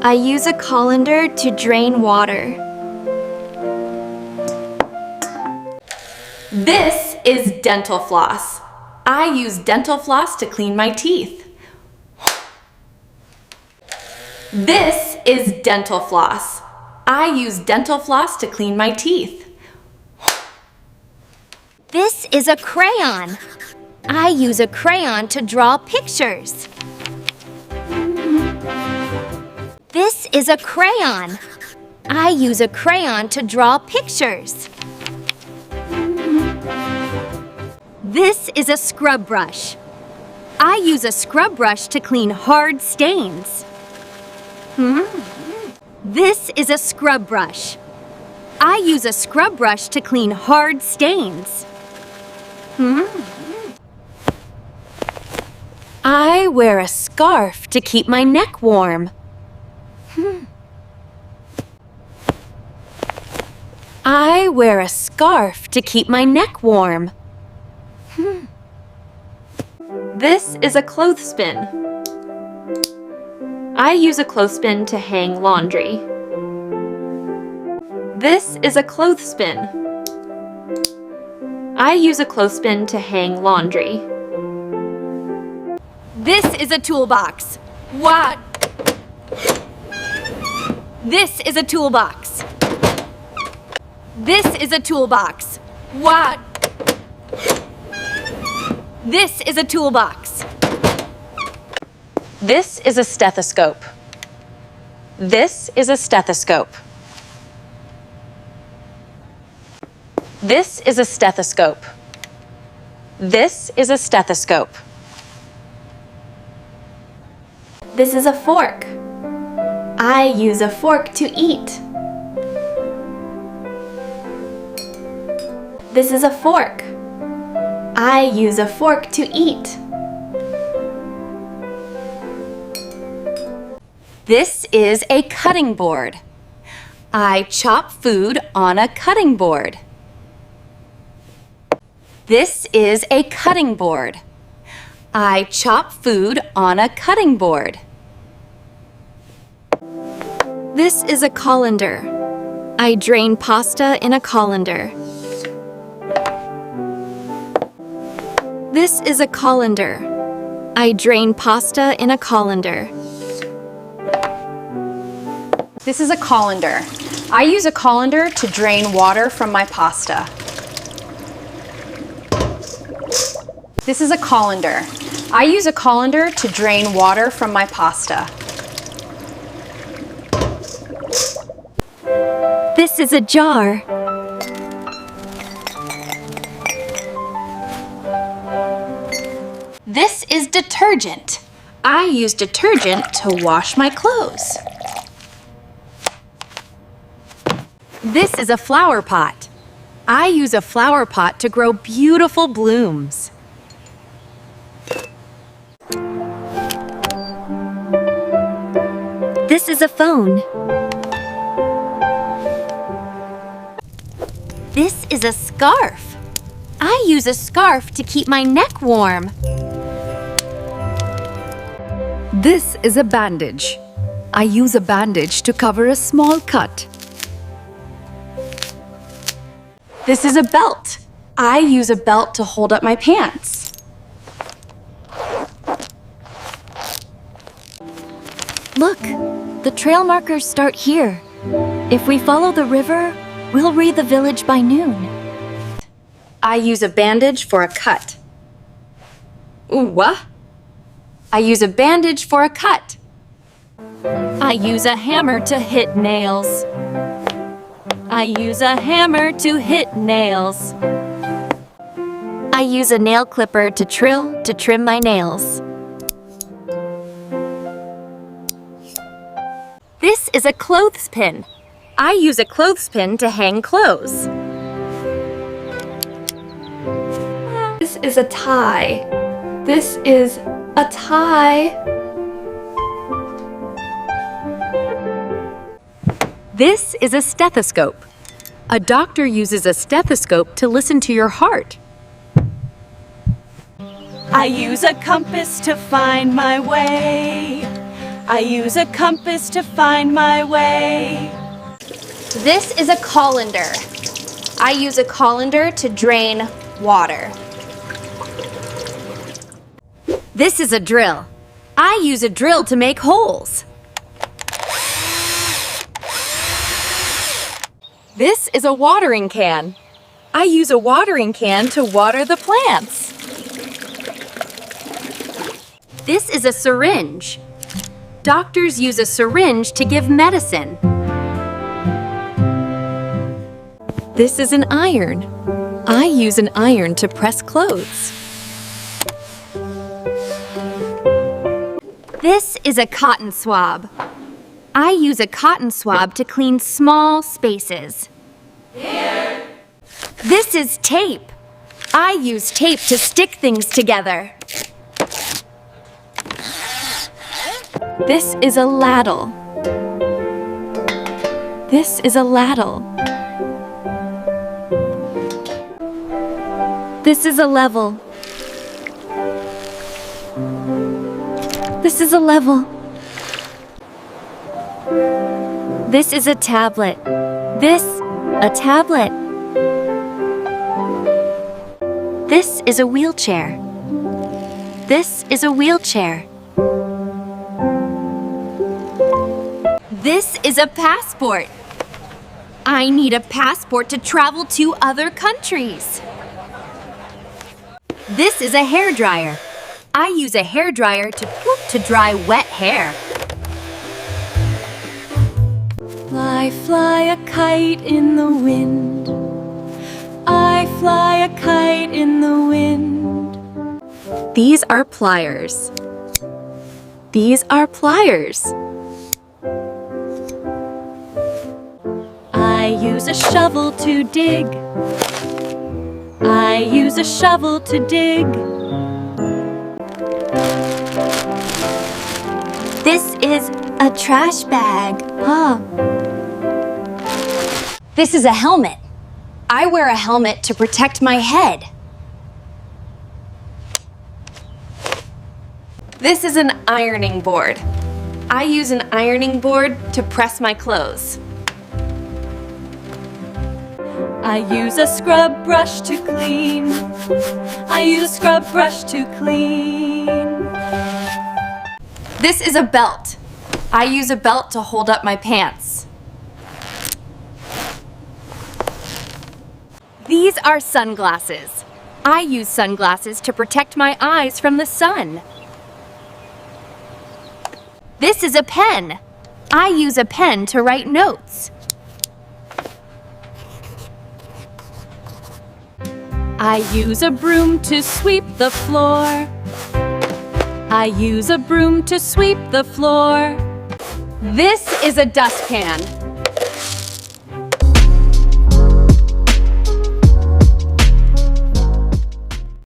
I use a colander to drain water. This is dental floss. I use dental floss to clean my teeth. This is dental floss. I use dental floss to clean my teeth. This is a crayon. I use a crayon to draw pictures. This is a crayon. I use a crayon to draw pictures. This is a scrub brush. I use a scrub brush to clean hard stains. This is a scrub brush. I use a scrub brush to clean hard stains. I wear a scarf to keep my neck warm. I wear a scarf to keep my neck warm. This is a clothespin. I use a clothespin to hang laundry. This is a clothespin. I use a clothespin to hang laundry. This is a toolbox. What? This is a toolbox. This is a toolbox. What? This is a toolbox. This is a stethoscope. This is a stethoscope. This is a stethoscope. This is a stethoscope. This is a fork. I use a fork to eat. This is a fork. I use a fork to eat. This is a cutting board. I chop food on a cutting board. This is a cutting board. I chop food on a cutting board. This is a colander. I drain pasta in a colander. This is a colander. I drain pasta in a colander. This is a colander. I use a colander to drain water from my pasta. This is a colander. I use a colander to drain water from my pasta. This is a jar. This is detergent. I use detergent to wash my clothes. This is a flower pot. I use a flower pot to grow beautiful blooms. This is a phone. This is a scarf. I use a scarf to keep my neck warm. This is a bandage. I use a bandage to cover a small cut. This is a belt. I use a belt to hold up my pants. Look, the trail markers start here. If we follow the river, we'll reach the village by noon. I use a bandage for a cut. Ooh, what? I use a bandage for a cut. I use a hammer to hit nails. I use a hammer to hit nails. I use a nail clipper to trim my nails. This is a clothespin. I use a clothespin to hang clothes. This is a tie. This is a tie. This is a stethoscope. A doctor uses a stethoscope to listen to your heart. I use a compass to find my way. I use a compass to find my way. This is a colander. I use a colander to drain water. This is a drill. I use a drill to make holes. This is a watering can. I use a watering can to water the plants. This is a syringe. Doctors use a syringe to give medicine. This is an iron. I use an iron to press clothes. This is a cotton swab. I use a cotton swab to clean small spaces. This is tape. I use tape to stick things together. This is a ladle. This is a ladle. This is a level. This is a level. This is a tablet. This, a tablet. This is a wheelchair. This is a wheelchair. This is a passport. I need a passport to travel to other countries. This is a hairdryer. I use a hairdryer to dry wet hair. I fly a kite in the wind. I fly a kite in the wind. These are pliers. These are pliers. I use a shovel to dig. I use a shovel to dig. This is a trash bag. This is a helmet. I wear a helmet to protect my head. This is an ironing board. I use an ironing board to press my clothes. I use a scrub brush to clean. I use a scrub brush to clean. This is a belt. I use a belt to hold up my pants. These are sunglasses. I use sunglasses to protect my eyes from the sun. This is a pen. I use a pen to write notes. I use a broom to sweep the floor. I use a broom to sweep the floor. This is a dustpan.